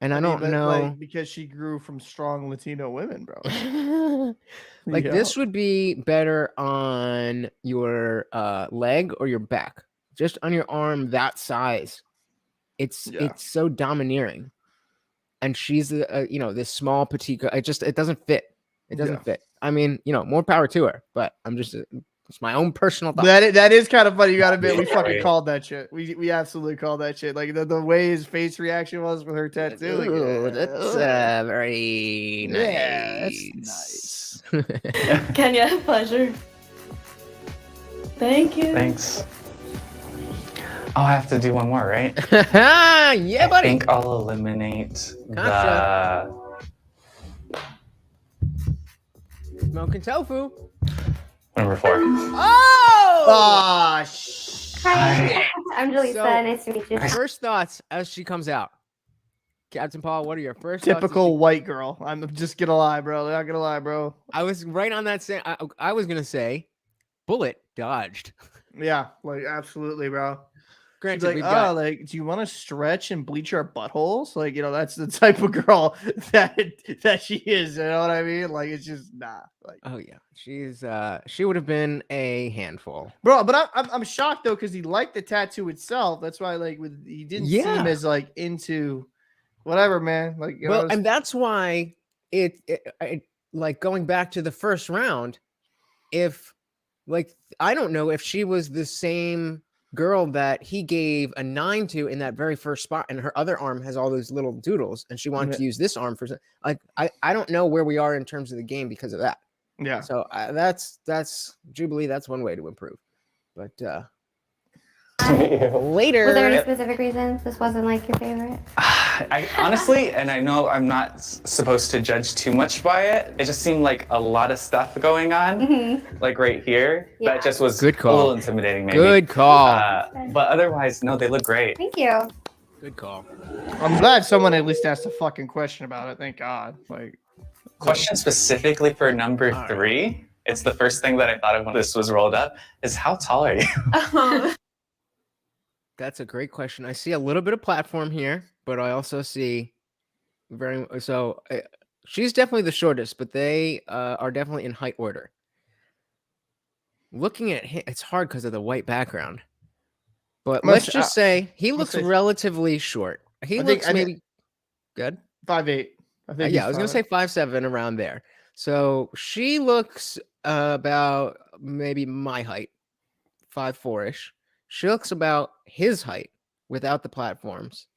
And I don't know, like, because she grew from strong Latino women, bro. like Yeah. this would be better on your leg or your back. Just on your arm that size. It's so domineering. And she's this small petite girl. It doesn't fit. It doesn't fit. I mean, more power to her, but I'm just it's my own personal thought. That is kind of funny. You gotta admit, we fucking called that shit. We absolutely called that shit. Like the way his face reaction was with her tattoo. Like, Ooh, that's very nice. Yeah, that's nice. Kenya, pleasure. Thank you. Thanks. Oh, I have to do one more, right? Yeah, buddy. I think I'll eliminate Gotcha. Smoking tofu. Number 4. Oh! Hi, I'm Jaleesa. So, Nice to meet you. First thoughts as she comes out. Captain Paul, what are your first Typical white girl. I'm just gonna lie, bro. Not gonna lie, bro. I was right on that same. I was gonna say, bullet dodged. Yeah, like absolutely, bro. Granted, She's like, do you want to stretch and bleach our buttholes? Like, that's the type of girl that she is. You know what I mean? Like, it's just like. Oh yeah, she would have been a handful, bro. But I'm shocked though because he liked the tattoo itself. That's why he didn't seem as like into whatever, man. Like, and that's why it like going back to the first round. If I don't know if she was the same girl that he gave a 9 to in that very first spot, and her other arm has all those little doodles, and she wanted to use this arm for I don't know where we are in terms of the game because of that. Yeah. So that's Jubilee. That's one way to improve, but later. Was there any specific reasons this wasn't like your favorite? I honestly, and I know I'm not supposed to judge too much by it. It just seemed like a lot of stuff going on, like right here. Yeah. That just was Good call. a little intimidating, maybe. Good call. But otherwise, no, they look great. Thank you. Good call. I'm glad someone at least asked a fucking question about it. Thank God. Like, Question specifically for number 3. It's the first thing that I thought of when this was rolled up. Is how tall are you? That's a great question. I see a little bit of platform here, but I also see she's definitely the shortest, but they are definitely in height order. Looking at him, it's hard because of the white background. But let's just say he looks relatively short. He looks maybe good. 5'8". I think. Yeah, I was gonna say 5'7", around there. So she looks about maybe my height, 5'4"-ish. She looks about his height without the platforms,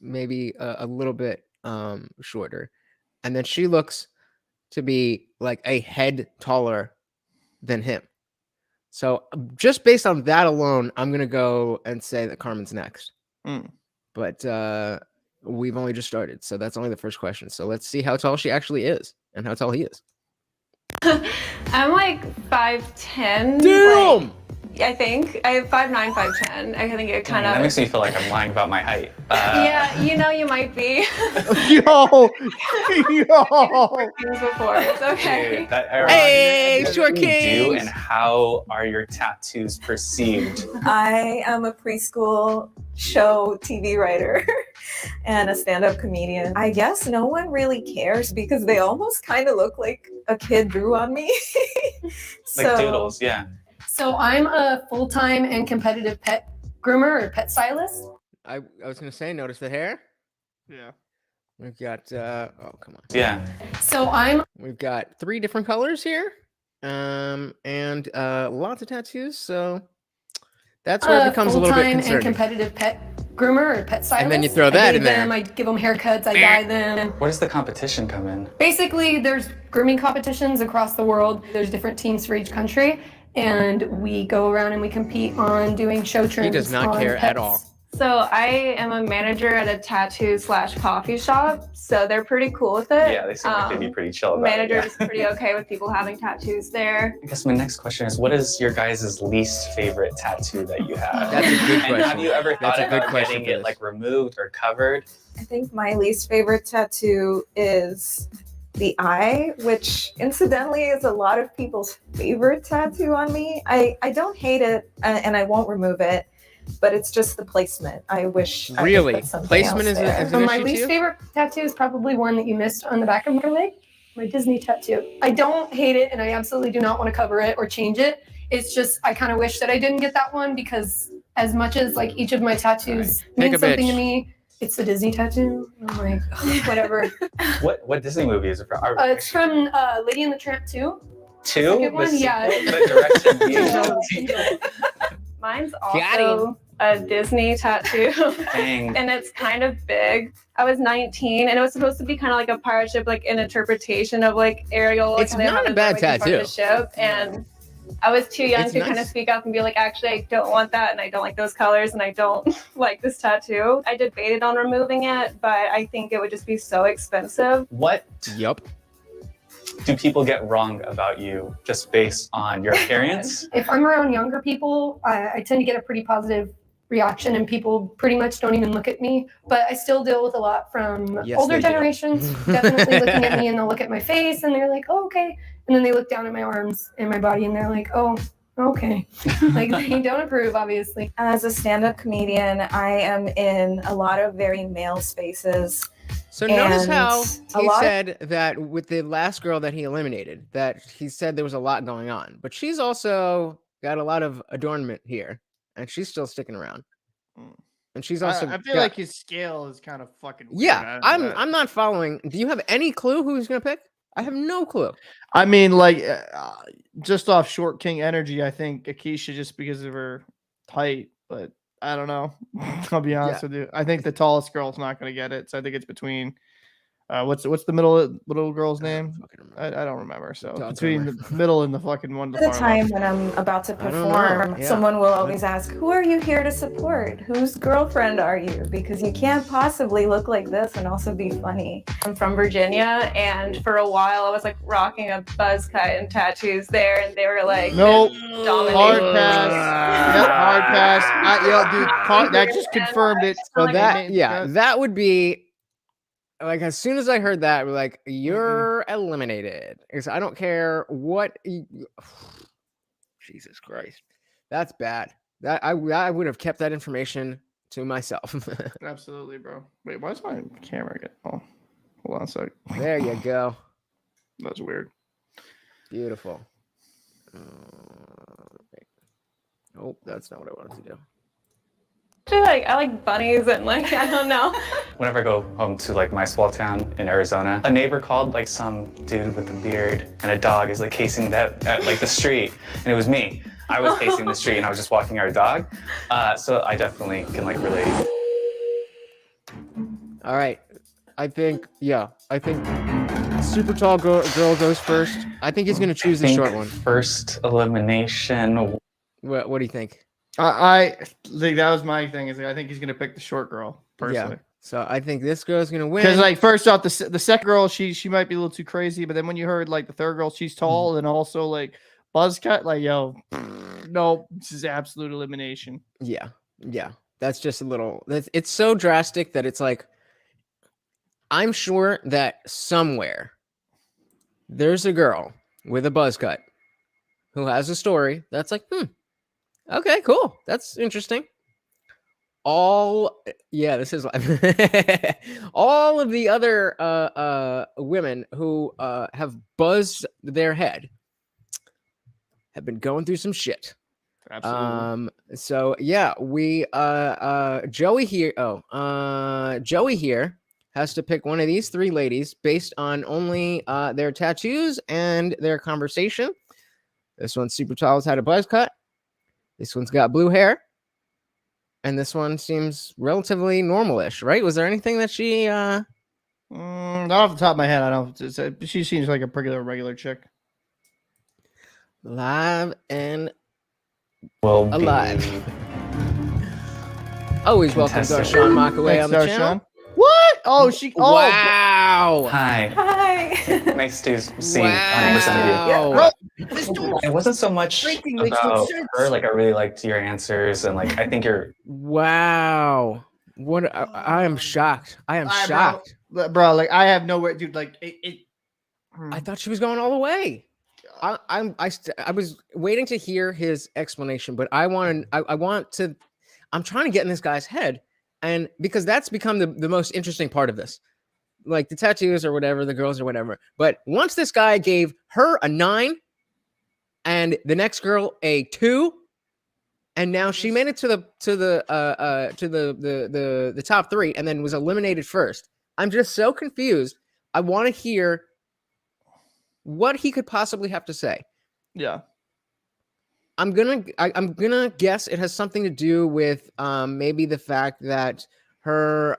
maybe a little bit shorter. And then she looks to be like a head taller than him. So just based on that alone, I'm going to go and say that Carmen's next. But we've only just started. So that's only the first question. So let's see how tall she actually is and how tall he is. I'm like 5'10". Damn! I think I have 5'9", 5'10". I think it kind of. That makes me feel like I'm lying about my height. Yeah, you might be. Yo. Before. It's okay. Dude, Hey, short what do you do, kings. and how are your tattoos perceived? I am a preschool show TV writer and a stand-up comedian. I guess no one really cares because they almost kind of look like a kid drew on me. Like doodles, yeah. So I'm a full-time and competitive pet groomer or pet stylist. I was gonna say, notice the hair. Yeah. We've got oh come on. Yeah. So we've got 3 different colors here. And lots of tattoos, so that's where it becomes a little bit full-time and concerning. competitive pet groomer or pet stylist. And then you throw that I in bathe there. them, I give them haircuts, I dye them. Where does the competition come in? Basically, there's grooming competitions across the world. There's different teams for each country, and we go around and we compete on doing show trims. He does not on care at pets. all. So I am a manager at a tattoo/coffee shop, so they're pretty cool with it. Yeah, they seem like they'd be pretty chill about Manager it. is pretty okay with people having tattoos there. I guess my next question is, what is your guys' least favorite tattoo that you have? That's a good And have question. you ever That's thought a good about question getting for it this. like removed or covered? I think my least favorite tattoo is the eye, which incidentally is a lot of people's favorite tattoo on me. I don't hate it and I won't remove it, but it's just the placement. I wish I Really? could put something Placement else is there. is an My issue to least you? favorite tattoo is probably one that you missed on the back of my leg, my Disney tattoo. I don't hate it, and I absolutely do not want to cover it or change it. It's just I kind of wish that I didn't get that one because as much as like each of my tattoos Take means a something bitch. to me, it's the Disney tattoo. I'm like, ugh, whatever. What Disney movie is it from? It's from Lady and the Tramp 2. Two? second one, yeah. The direction Mine's Got also a Disney tattoo. Dang. And it's kind of big. I was 19 and it was supposed to be kind of like a pirate ship, like an interpretation of like Ariel. It's and they not have a it, bad like, in front of tattoo. the ship. And I was too young It's to kind of nice. speak up and be like, actually, I don't want that, and I don't like those colors, and I don't like this tattoo. I debated on removing it, but I think it would just be so expensive. What Yup. do people get wrong about you just based on your appearance? If I'm around younger people, I tend to get a pretty positive reaction, and people pretty much don't even look at me. But I still deal with a lot from Yes, older they do. generations, definitely looking at me, and they'll look at my face, and they're like, oh, okay. And then they look down at my arms and my body, and they're like, oh, okay. Like, they don't approve, obviously. As a stand-up comedian, I am in a lot of very male spaces. So notice And how a he lot- said that with the last girl that he eliminated, that he said there was a lot going on, but she's also got a lot of adornment here, and she's still sticking around. And she's also I feel got- like his scale is kind of fucking weird. yeah. I'm not following. Do you have any clue who he's gonna pick? I have no clue. I mean, like, just off Short King energy, I think Akeisha just because of her height, but I don't know. I'll be honest with you. I think the tallest girl's not going to get it, so I think it's between. What's the little girl's name? I don't remember. So Don't between remember. the middle and the fucking one. At the time when I'm about to I don't know, perform, yeah. someone will always ask, who are you here to support? Whose girlfriend are you? Because you can't possibly look like this and also be funny. I'm from Virginia, and for a while I was like rocking a buzz cut and tattoos there, and they were like, Nope. dominating. Hard pass. Yep, hard pass. Dude, that just confirmed it. So Like, that man, that would be like as soon as I heard that, we're like, you're eliminated. Because I don't care what. Jesus Christ, that's bad. That I would have kept that information to myself. absolutely, bro. Wait, why is my camera get? Oh, hold on a sec. There you go. That's weird. Beautiful. Oh, that's not what I wanted to do. Actually, I like bunnies and like I don't know. Whenever I go home to like my small town in Arizona, a neighbor called like some dude with a beard and a dog is like casing that at like the street, and it was me. I was casing the street and I was just walking our dog. So I definitely can like relate. All right, I think super tall girl goes first. I think he's gonna choose the short one. First elimination. What do you think? I think that was my thing. Is like, I think he's gonna pick the short girl personally. Yeah. So I think this girl's gonna win. Because like first off, the second girl, she might be a little too crazy, but then when you heard like the third girl, she's tall and also like buzz cut, like, yo, no, this is absolute elimination. Yeah. That's just a little. It's so drastic that it's like, I'm sure that somewhere there's a girl with a buzz cut who has a story that's like, okay, cool, that's interesting. This is all of the other women who have buzzed their head have been going through some shit. Absolutely. So yeah, we Joey here. Joey here has to pick one of these three ladies based on only their tattoos and their conversation. This one's super tall, has had a buzz cut. This one's got blue hair. And this one seems relatively normal-ish, right? Was there anything that she not off the top of my head, I don't. She seems like a regular chick. Live and alive. Always welcome to Darshan Mockaway on the channel. What? Oh, she. Oh, wow. Hi. Hi. Nice to see 100% of you. It wasn't so much about her. Like, I really liked your answers, and like, I think you're. Wow. What? I am shocked. I am shocked, bro. Like, I have nowhere, dude. Like, I thought she was going all the way. I was waiting to hear his explanation, but I'm trying to get in this guy's head, and because that's become the most interesting part of this, like the tattoos or whatever, the girls or whatever. But once this guy gave her a 9 and the next girl a 2, and now she made it to the top 3 and then was eliminated first. I'm just so confused. I want to hear what he could possibly have to say. Yeah. I'm gonna guess it has something to do with maybe the fact that her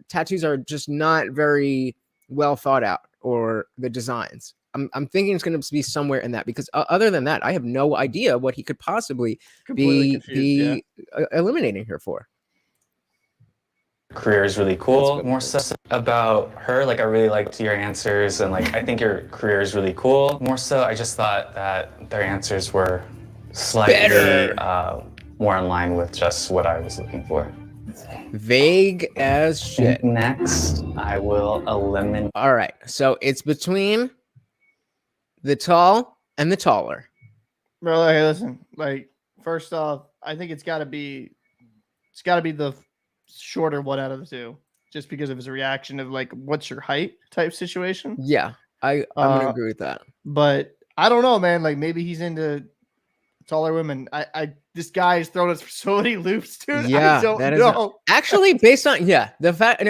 tattoos are just not very well thought out, or the designs. I'm thinking it's going to be somewhere in that, because other than that, I have no idea what he could possibly be eliminating her for. Career is really cool. More so about her, like, I really liked your answers, and like, I think your career is really cool. More so, I just thought that their answers were slightly more in line with just what I was looking for. Vague as shit. Next, I will eliminate. All right, so it's between the tall and the taller. Bro, hey, listen. Like, first off, I think it's got to be the shorter one out of the two, just because of his reaction of like, what's your height type situation. Yeah, I'm gonna agree with that. But I don't know, man. Like, maybe he's into taller women. This guy is throwing us for so many loops, dude. Yeah, I don't know. Actually, based on the fact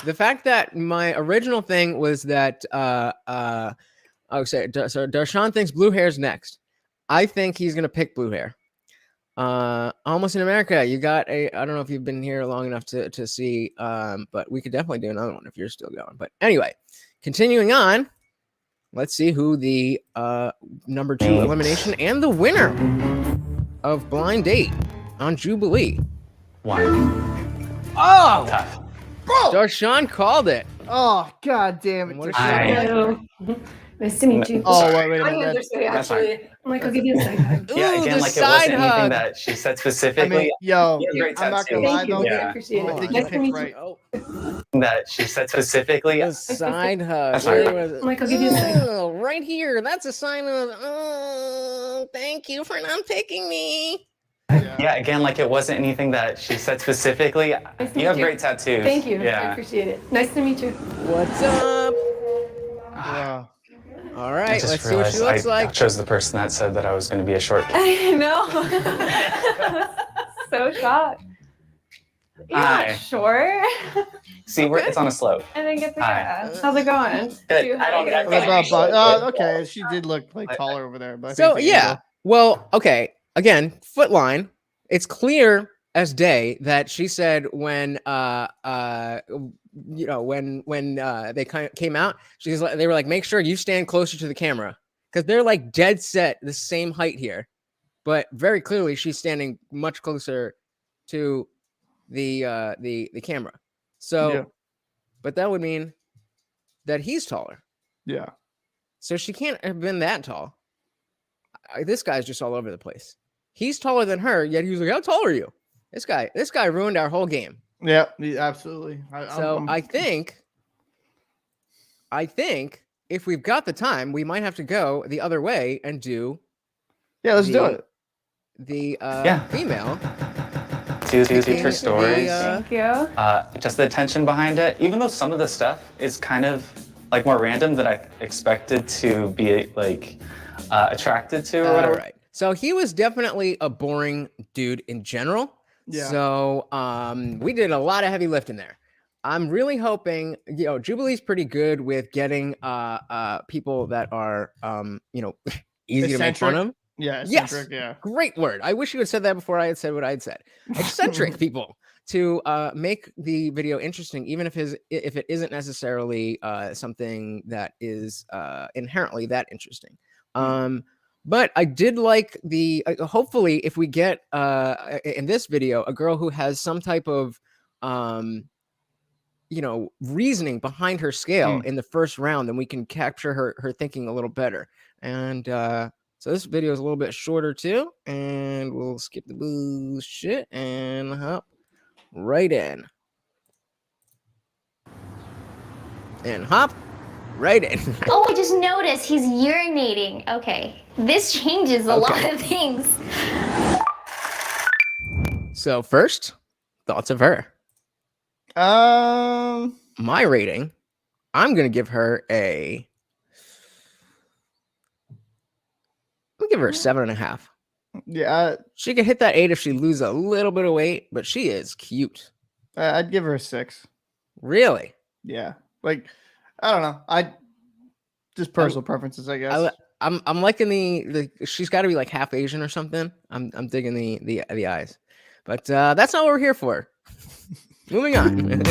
the fact that my original thing was that so Darshan thinks blue hair's next. I think he's gonna pick blue hair. Almost in America, you got I don't know if you've been here long enough to see, but we could definitely do another one if you're still going. But anyway, continuing on, let's see who the number 2 elimination and the winner of Blind Date on Jubilee. Oh, tough. Bro, Darshan called it. Oh, god damn it. What Hello. Nice to meet you. Oh, wait a I minute. understand, actually. I'm like, I'll give you a side hug. Yeah, again, like, it wasn't anything that she said specifically. I mean, yo, great I'm not gonna lie though. I appreciate it. I think Nice you to meet picked you. right. That she said specifically. A side hug. That's fine. I'm like, I'll give you a side hug. Right here. That's a sign of thank you for not picking me. Yeah, again, like, it wasn't anything that she said specifically. You have great tattoos. Thank you. I Yeah. appreciate it. Nice to meet you. What's up? Wow. All I right, just let's see what she looks I like. chose the person that said that I was going to be a short. I know. So shocked. You're Hi. not sure. See, it's on a slope. I didn't get the Hi. guess. How's it going? Good. I don't Okay, she did look like taller over there, but I So think the yeah, angle- well, okay. Again, foot line. It's clear as day that she said when when they came out, they were like, make sure you stand closer to the camera, because they're like dead set the same height here, but very clearly she's standing much closer to the camera. So, Yeah. but that would mean that he's taller. Yeah. So she can't have been that tall. This guy's just all over the place. He's taller than her, yet he was like, "How tall are you?" This guy ruined our whole game. Yeah, absolutely. I think if we've got the time, we might have to go the other way and do. Yeah, let's do it. The female. Two feature stories. Thank you. Just the attention behind it, even though some of the stuff is kind of like more random than I expected to be like attracted to or whatever. All right. So he was definitely a boring dude in general. Yeah. So we did a lot of heavy lifting there. I'm really hoping, Jubilee's pretty good with getting people that are easy to make fun of. Yeah, eccentric, yeah. Great word. I wish you had said that before I had said what I had said. Eccentric people to make the video interesting, even if it isn't necessarily something that is inherently that interesting. But I did like the hopefully if we get in this video a girl who has some type of reasoning behind her scale in the first round, then we can capture her thinking a little better. And so this video is a little bit shorter too, and we'll skip the bullshit and hop right in. And hop right in. Oh, I just noticed he's urinating. Okay, this changes a lot of things. So first, thoughts of her. My rating, I'm gonna give her a. I'm gonna give her a 7.5. Yeah, she could hit that 8 if she loses a little bit of weight, but she is cute. I'd give her a 6. Really? Yeah, like I don't know. I just personal preferences, I guess. I'm liking the she's got to be like half Asian or something. I'm digging the eyes, but that's not what we're here for. Moving on.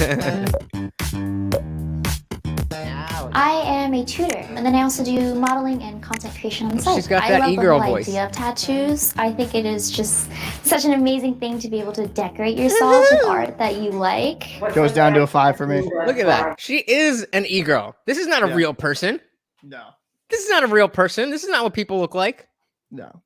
I am a tutor, and then I also do modeling and content creation on the site. She's got that e-girl voice. I love the whole idea of tattoos. I think it is just such an amazing thing to be able to decorate yourself with art that you like. Goes down to a 5 for me. Look at that. She is an e-girl. This is not a real person. No. This is not a real person. This is not what people look like. No.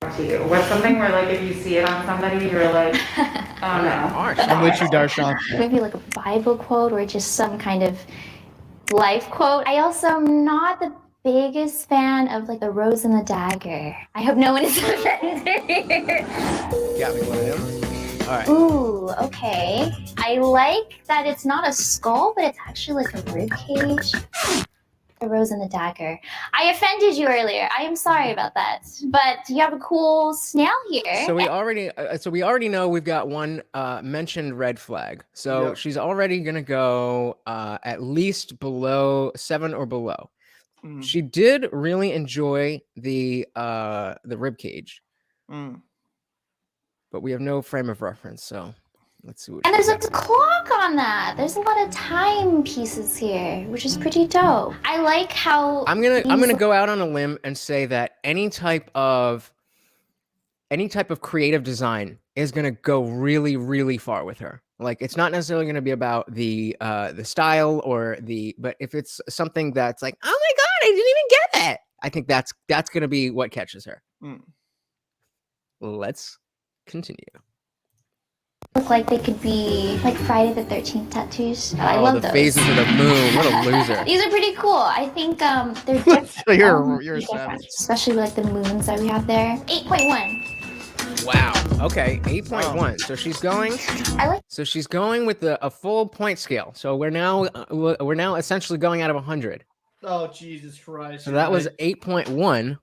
What's something where, like, if you see it on somebody, you're like, oh no. I'm with you, Darshan. Maybe like a Bible quote or just some kind of life quote. I also am not the biggest fan of like the rose and the dagger. I hope no one is offended. Got me one of them. All right. Ooh, okay. I like that it's not a skull, but it's actually like a rib cage. The rose and the dagger. I offended you earlier. I am sorry about that. But you have a cool snail here. So we already know we've got one mentioned red flag. So she's already gonna go at least below 7 or below. She did really enjoy the rib cage, but we have no frame of reference. So let's see what. And there's a clock on that. There's a lot of time pieces here, which is pretty dope. I like how I'm gonna go out on a limb and say that any type of creative design is gonna go really, really far with her. Like it's not necessarily gonna be about the style but if it's something that's like, oh my god, I didn't even get that. I think that's gonna be what catches her. Let's continue. Look like they could be like Friday the 13th tattoos. I love the those. phases of the moon. What a loser. These are pretty cool. I think they're different. So you're a savage. Especially like the moons that we have there. 8.1. Wow. Okay. 8.1. So she's going. So she's going with a full point scale. So we're now essentially going out of 100. Oh Jesus Christ! So that was 8.1.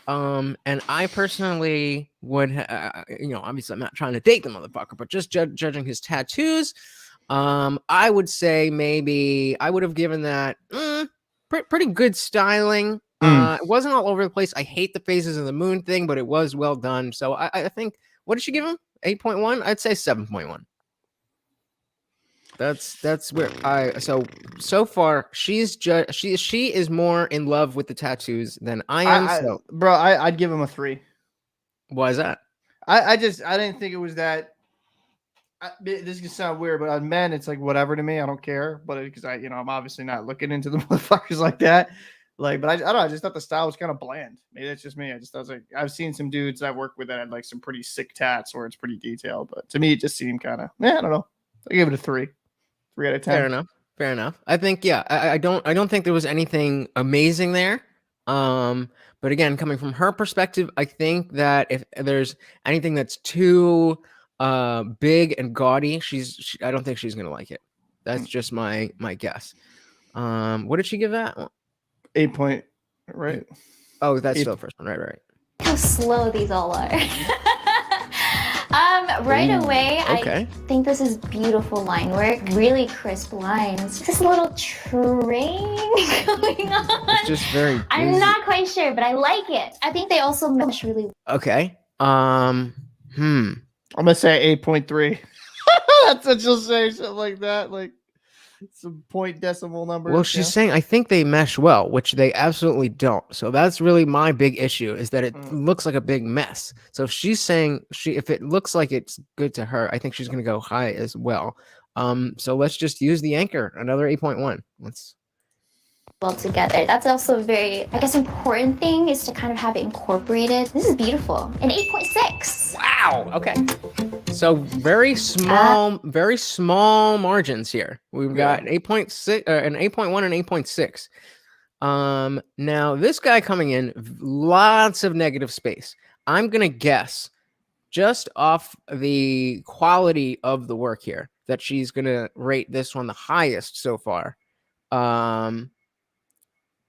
And I personally would, obviously I'm not trying to date the motherfucker, but just judging his tattoos, I would say maybe I would have given that pretty good styling. It wasn't all over the place. I hate the phases of the moon thing, but it was well done. So I think, what did she give him? 8.1? I'd say 7.1. That's where so far she is more in love with the tattoos than I am. I'd give him a 3. Why is that? I didn't think it was that. This can sound weird, but on men it's like whatever to me. I don't care, but because I'm obviously not looking into the motherfuckers like that. Like, but I don't know. I just thought the style was kind of bland. Maybe that's just me. I was like, I've seen some dudes I work with that had like some pretty sick tats where it's pretty detailed, but to me, it just seemed kind of, I don't know. I give it a 3 out of 10. Fair enough. Fair enough. I think, yeah, I don't think there was anything amazing there. But again, coming from her perspective, I think that if there's anything that's too big and gaudy, I don't think she's gonna like it. That's just my guess. What did she give that? 8 point, right? Oh, that's still the first one. Right. How slow these all are. Right away, I think this is beautiful line work. Really crisp lines. Just a little train going on. It's just very busy. I'm not quite sure, but I like it. I think they also mesh really well. Okay. I'm gonna say 8.3. That's what you'll say, something like that. Like some point decimal number. Well, she's saying I think they mesh well, which they absolutely don't. So that's really my big issue, is that it looks like a big mess. So if she's saying if it looks like it's good to her, I think she's gonna go high as well. So let's just use the anchor, another 8.1. Let's well together. That's also a very, I guess, important thing is to kind of have it incorporated. This is beautiful. An 8.6. Wow. Okay. So very small margins here. We've got an 8.6, an 8.1, and 8.6. Now this guy coming in, lots of negative space. I'm gonna guess, just off the quality of the work here, that she's gonna rate this one the highest so far.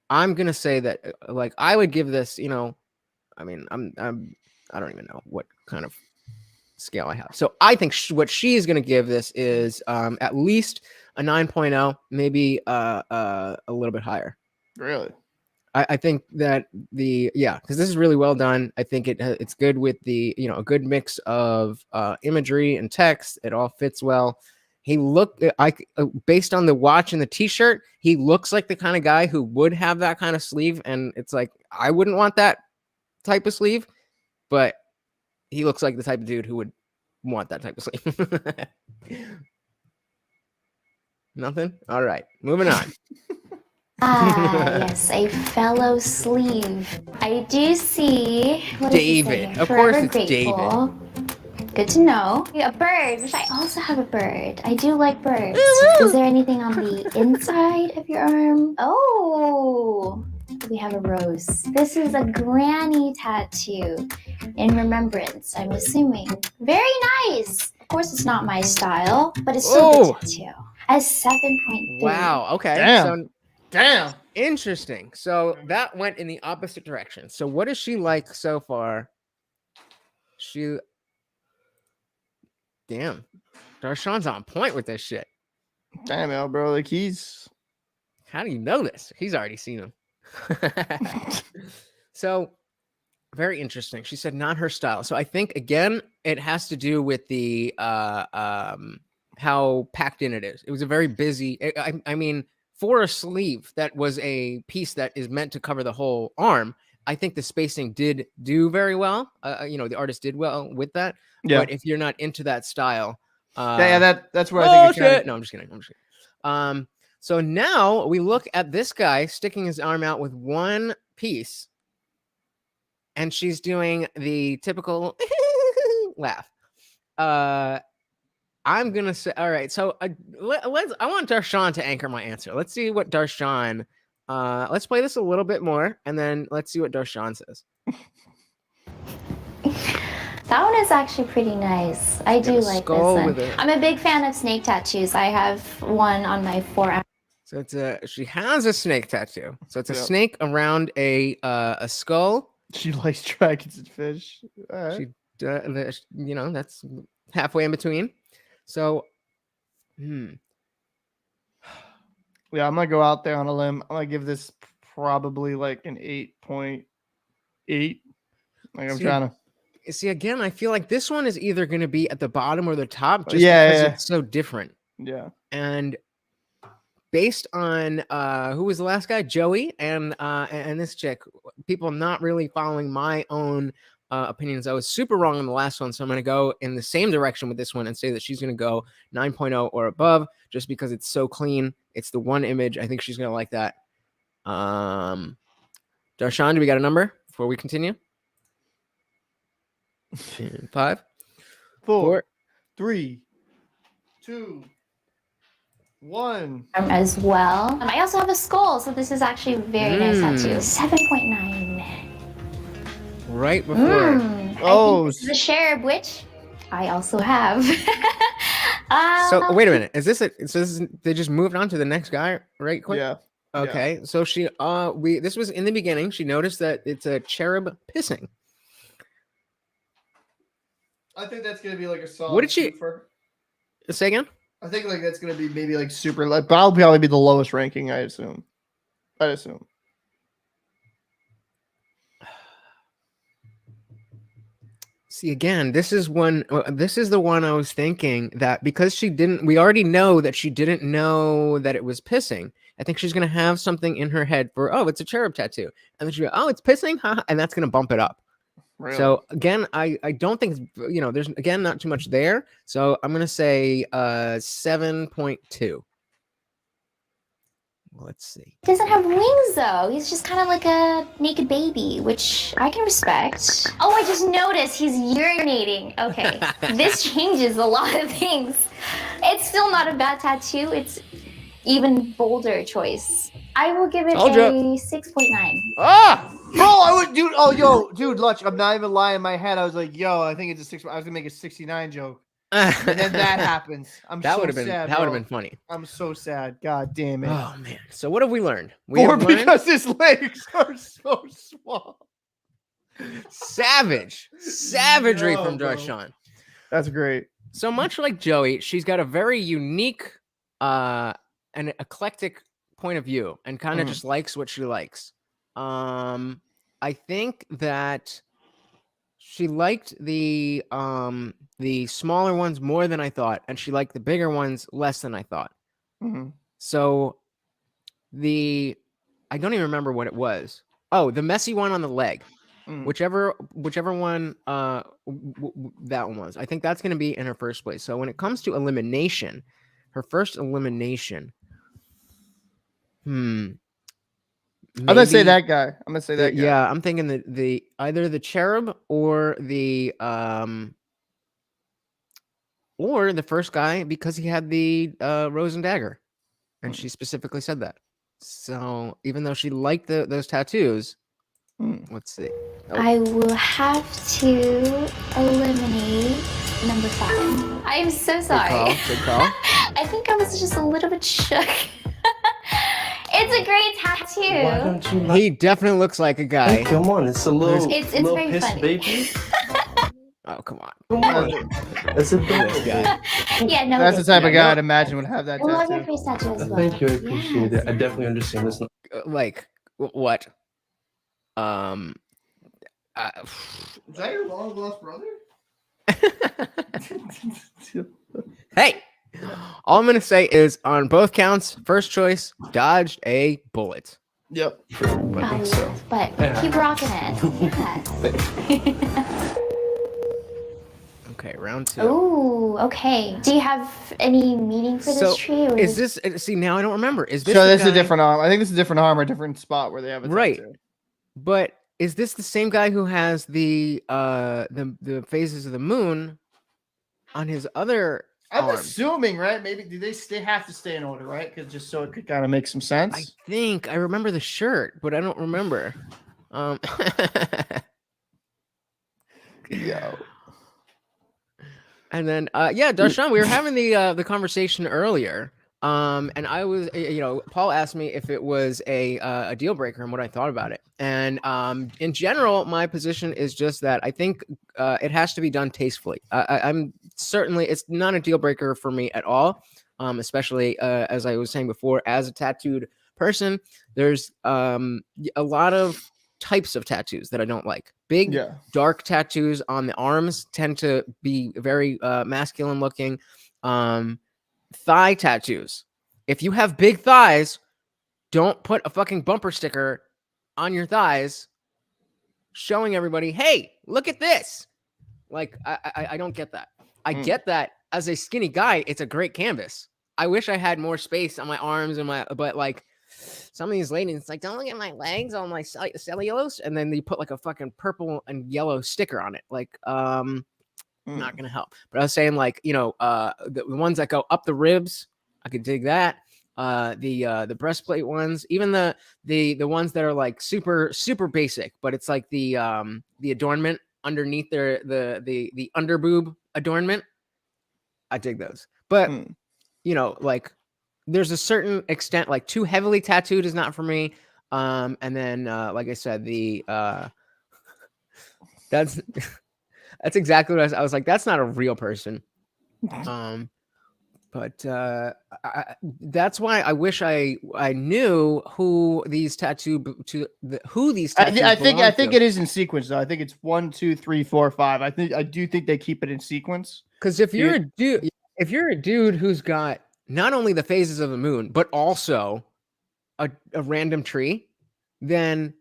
I'm gonna say that, like, I would give this, I mean, I don't even know what kind of scale I have. So I think what she's gonna give this is at least a 9.0, maybe a little bit higher. Really? I think that because this is really well done. I think it's good with the, a good mix of imagery and text. It all fits well. He based on the watch and the t-shirt, he looks like the kind of guy who would have that kind of sleeve. And it's like, I wouldn't want that type of sleeve, but he looks like the type of dude who would want that type of sleeve. Nothing? All right, moving on. Yes, a fellow sleeve. I do see David. Of course it's David. Good to know. A bird, which I also have a bird. I do like birds. Is there anything on the inside of your arm? Oh, we have a rose. This is a granny tattoo in remembrance, I'm assuming. Very nice. Of course, it's not my style, but it's still a good tattoo. A 7.3. Wow. Okay. Damn. Interesting. So that went in the opposite direction. So what is she like so far? Damn. Darshan's on point with this shit. Damn, bro. Like how do you know this? He's already seen him. So very interesting. She said not her style. So I think, again, it has to do with the how packed in it is. It was a very busy, I mean, for a sleeve that was a piece that is meant to cover the whole arm, I think the spacing did do very well. The artist did well with that. Yeah. But if you're not into that style, that's where I think it's No, I'm just kidding. So now we look at this guy sticking his arm out with one piece, and she's doing the typical laugh. I'm gonna say, all right. So I want Darshan to anchor my answer. Let's see what Darshan. Let's play this a little bit more, and then let's see what Darshan says. That one is actually pretty nice. I do like this one. I'm a big fan of snake tattoos. I have one on my forearm. So she has a snake tattoo. So it's a snake around a skull. She likes dragons and fish. All right. That's halfway in between. So, yeah, I'm gonna go out there on a limb. I'm gonna give this probably like an 8.8. Like I'm trying to see again. I feel like this one is either going to be at the bottom or the top, just because it's so different. Yeah, and based on who was the last guy, Joey, and this chick, people not really following my own opinions. I was super wrong on the last one, so I'm going to go in the same direction with this one and say that she's going to go 9.0 or above, just because it's so clean. It's the one image. I think she's going to like that. Darshan, do we got a number before we continue? 5, 4, 3, 2, 1. As well. I also have a skull, so this is actually a very nice tattoo. 7.9. Right before. I think this is a cherub, which I also have. So wait a minute. Is this they just moved on to the next guy right quick? Yeah. Okay. Yeah. So this was in the beginning. She noticed that it's a cherub pissing. I think that's gonna be like a solid. What did she say again? I think like that's gonna be maybe like super. Like, but I'll probably be the lowest ranking. I'd assume. See, again, this is the one I was thinking that because we already know that she didn't know that it was pissing. I think she's going to have something in her head for, oh, it's a cherub tattoo. And then she'll go, oh, it's pissing. And that's going to bump it up. Really? So again, I don't think, there's again, not too much there. So I'm going to say 7.2. Let's see. He doesn't have wings though. He's just kind of like a naked baby, which I can respect. Oh, I just noticed he's urinating. Okay, this changes a lot of things. It's still not a bad tattoo. It's even bolder choice. I will give it a 6.9. Ah, bro, I would, dude. Oh, yo, dude, Lutch. I'm not even lying. In my head, I was like, yo, I think it's a 6. I was gonna make a 69 joke. And then that happens. That would have been funny. I'm so sad. God damn it. Oh man. So what have we learned? Because his legs are so small. Savagery from Darshan. That's great. So much like Joey, she's got a very unique and eclectic point of view and kind of just likes what she likes. I think that she liked the smaller ones more than I thought, and she liked the bigger ones less than I thought. So I don't even remember what it was. Oh, the messy one on the leg. Whichever one that one was. I think that's going to be in her first place. So when it comes to elimination, her first elimination. I'm gonna say that guy. Yeah, I'm thinking the either the cherub or the first guy, because he had the rose and dagger, and she specifically said that. So even though she liked those tattoos, let's see. I will have to eliminate number 5. I'm so sorry. Good call. I think I was just a little bit shook. It's a great tattoo. Why don't you? He definitely looks like a guy. Hey, come on, it's a little. It's little very piss funny. baby. Oh, come on. Come on. That's a big guy. Yeah, no. That's the type of guy I'd imagine would have that I love your tattoo. face tattoo as well. Thank you, I appreciate it. I definitely understand this. Like what? Is that your long lost brother? Hey, all I'm gonna say is on both counts, first choice dodged a bullet. Yep. I think so. But keep rocking it. Yes. Okay, round 2. Ooh, okay. Do you have any meaning for this tree? Or Is this? See, now I don't remember. Is this? So this is a different arm. I think this is a different arm or a different spot where they have it. Right. But is this the same guy who has the phases of the moon on his other? I'm arm? assuming, right? Maybe they have to stay in order, right? Because just so it could kind of make some sense. I think I remember the shirt, but I don't remember. Yo. And then Darshan, we were having the conversation earlier. And I was, Paul asked me if it was a deal breaker and what I thought about it. And in general, my position is just that I think it has to be done tastefully. I'm certainly, it's not a deal breaker for me at all. Especially as I was saying before, as a tattooed person, there's a lot of types of tattoos that I don't like. Big, dark tattoos on the arms tend to be very masculine looking. Thigh tattoos. If you have big thighs, don't put a fucking bumper sticker on your thighs showing everybody, hey, look at this. Like, I don't get that. I get that as a skinny guy, it's a great canvas. I wish I had more space on my arms and but like, some of these ladies, it's like, don't look at my legs, all my cellulose, and then they put like a fucking purple and yellow sticker on it. Like, not gonna help. But I was saying, like, the ones that go up the ribs, I could dig that. The breastplate ones, even the ones that are like super basic, but it's like the adornment underneath the underboob adornment. I dig those. But like there's a certain extent, like too heavily tattooed is not for me. And then like I said, that's exactly what I was like, that's not a real person. But that's why I wish I knew who these tattoos. I think it is in sequence though. I think it's 1, 2, 3, 4, 5. I do think they keep it in sequence. Because if you're a dude who's got not only the phases of the moon but also a random tree, then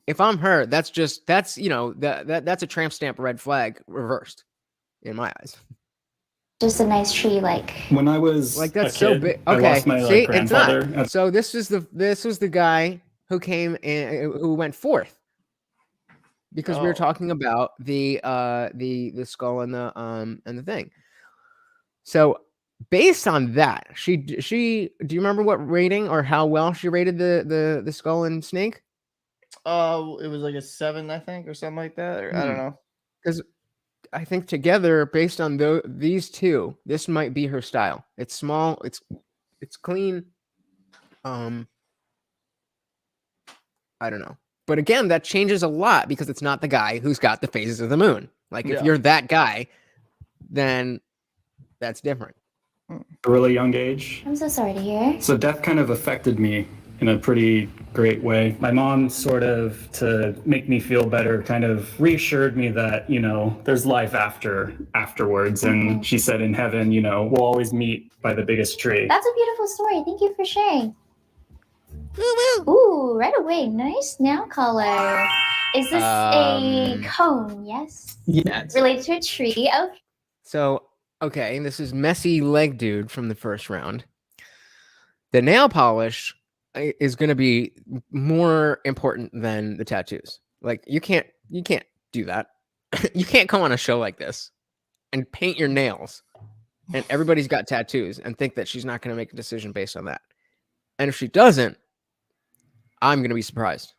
if I'm her, that's a tramp stamp red flag reversed in my eyes. Just a nice tree, like when I was like that's a so kid, big. I Okay, lost my see, grandfather. it's not. So this was the guy who came in, who went fourth, because we were talking about the skull and the thing. So based on that, she do you remember what rating or how well she rated the skull and snake? It was like a 7, I think, or something like that. Or I don't know. Because I think together, based on these two, this might be her style. It's small. It's clean. I don't know. But again, that changes a lot because it's not the guy who's got the phases of the moon. Like if you're that guy, then that's different. A really young age. I'm so sorry to hear. So death kind of affected me in a pretty great way. My mom sort of, to make me feel better, kind of reassured me that, there's life afterwards. And she said in heaven, we'll always meet by the biggest tree. That's a beautiful story. Thank you for sharing. Ooh, right away. Nice nail color. Is this a cone? Yes. Yeah. Related to a tree. Okay. So, okay, this is Messy Leg Dude from the first round. The nail polish is going to be more important than the tattoos. Like you can't do that. You can't come on a show like this and paint your nails and everybody's got tattoos and think that she's not going to make a decision based on that. And if she doesn't, I'm going to be surprised.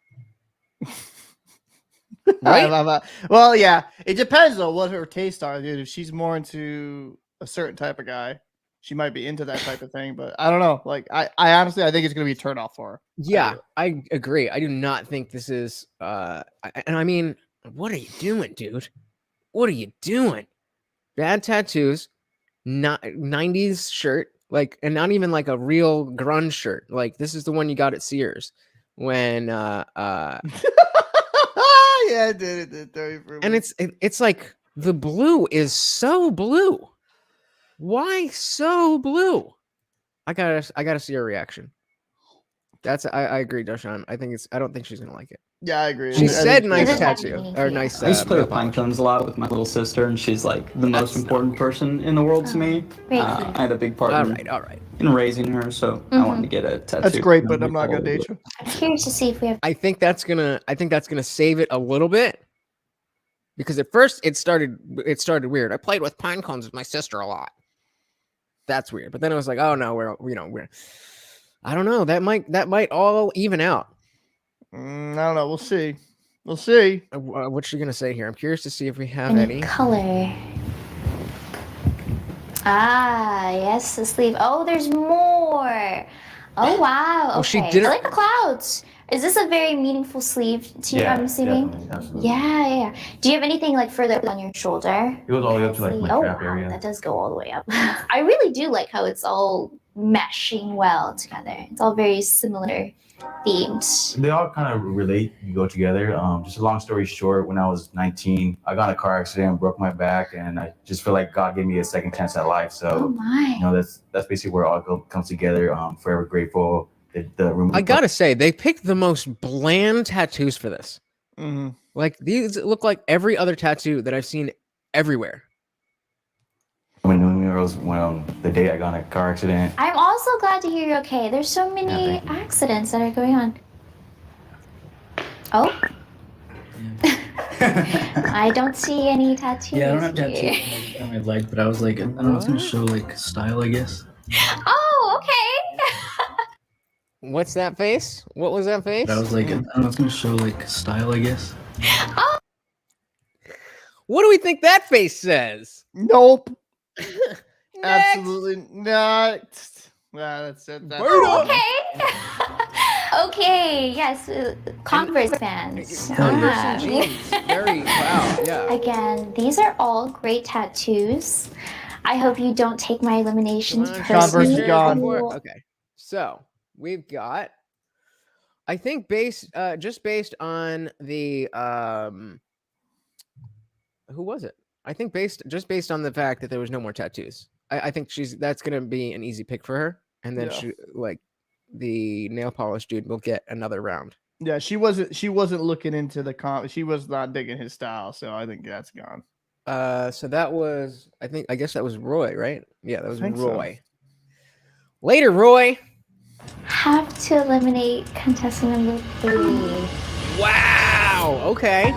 Right? Well, yeah, it depends on what her tastes are, dude. If she's more into a certain type of guy, she might be into that type of thing, but I don't know. Like, I honestly, I think it's going to be a turn off for her. Yeah, I agree. I do not think this is, and I mean, what are you doing, dude? What are you doing? Bad tattoos, not 90s shirt, like, and not even like a real grunge shirt. Like, this is the one you got at Sears when, yeah, it did. And it's like the blue is so blue. Why so blue? I gotta see her reaction. I agree, Darshan. I don't think she's gonna like it. Yeah, I agree. She said nice tattoo or nice. I used to play with pine cones a lot with my little sister, and she's like the most important person in the world to me. I had a big part in raising her, so I wanted to get a tattoo. That's great, but I'm not gonna date you. I'm curious to see if we have. I think that's gonna save it a little bit, because at first it started weird. I played with pine cones with my sister a lot. That's weird, but then it was like, oh no, we're I don't know. That might all even out. I don't know. We'll see. What's she gonna say here? I'm curious to see if we have any color. Ah, yes, the sleeve. Oh, there's more. Oh wow. Okay. She did. I like the clouds. Is this a very meaningful sleeve to you? I'm assuming. Absolutely. Yeah. Do you have anything like further up on your shoulder? It goes all the way up to like my strap area. That does go all the way up. I really do like how it's all meshing well together. It's all very similar themes. They all kind of relate. You go together. Just a long story short, when I was 19, I got in a car accident, broke my back, and I just feel like God gave me a second chance at life. So, that's basically where it all comes together. Forever grateful. I gotta say, they picked the most bland tattoos for this. Mm-hmm. Like, these look like every other tattoo that I've seen everywhere. I'm in New mean, it was when the day I got in a car accident. I'm also glad to hear you're okay. There's so many accidents that are going on. Oh? I don't see any tattoos. Yeah, I don't have here. tattoos on my leg, but I was like, I don't know, it's gonna show like style, I guess. Oh, okay. What's that face? What was that face? But I was like, I don't know, it's gonna show like style, I guess. Oh. What do we think that face says? Nope. Absolutely not. That's it. That's Oh, okay. Okay, yes, Converse fans. Converse jeans. Very wow, yeah. Again, these are all great tattoos. I hope you don't take my eliminations Converse personally. is gone. Okay, so we've got, I think just based on the who was it? I think just based on the fact that there was no more tattoos. I think that's gonna be an easy pick for her, and then the nail polish dude will get another round. Yeah, she wasn't looking into the comp. She was not digging his style, so I think that's gone. So that was, I guess that was Roy, right? Yeah, that was think Roy. Later, Roy. Have to eliminate contestant number 3. Wow. Okay.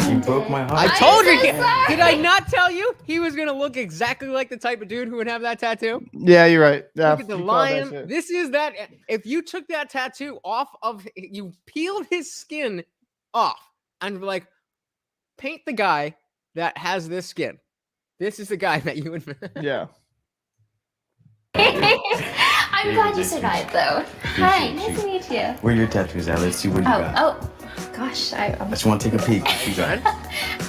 You broke my heart. I told you. so sorry. Did I not tell you he was gonna look exactly like the type of dude who would have that tattoo? Yeah, you're right. Yeah, Look at the lion. This is that. If you took that tattoo off of, you peeled his skin off and like paint the guy that has this skin. This is the guy that you would. Yeah. I'm glad you survived, though. Hi, nice to meet you. Where are your tattoos at? Let's see what you got. Oh, gosh, I just want to take a peek. You got it.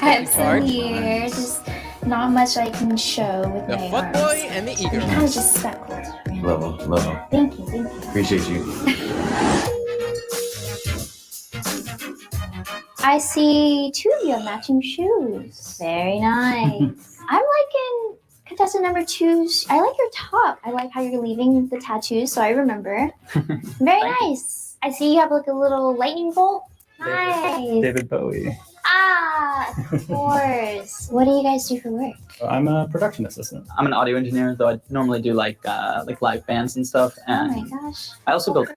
I have some here. Just not much I can show with The my fuck arms. boy and the eager. Kind of just speckled. Love him. Thank you. Appreciate you. I see 2 of you have matching shoes. Very nice. I'm liking contestant number 2. I like your top. I like how you're leaving the tattoos, so I remember. Very nice. I see you have like a little lightning bolt. Nice. David Bowie. Ah, of course. What do you guys do for work? I'm a production assistant. I'm an audio engineer, though I normally do like live bands and stuff. And Oh my gosh. I also build.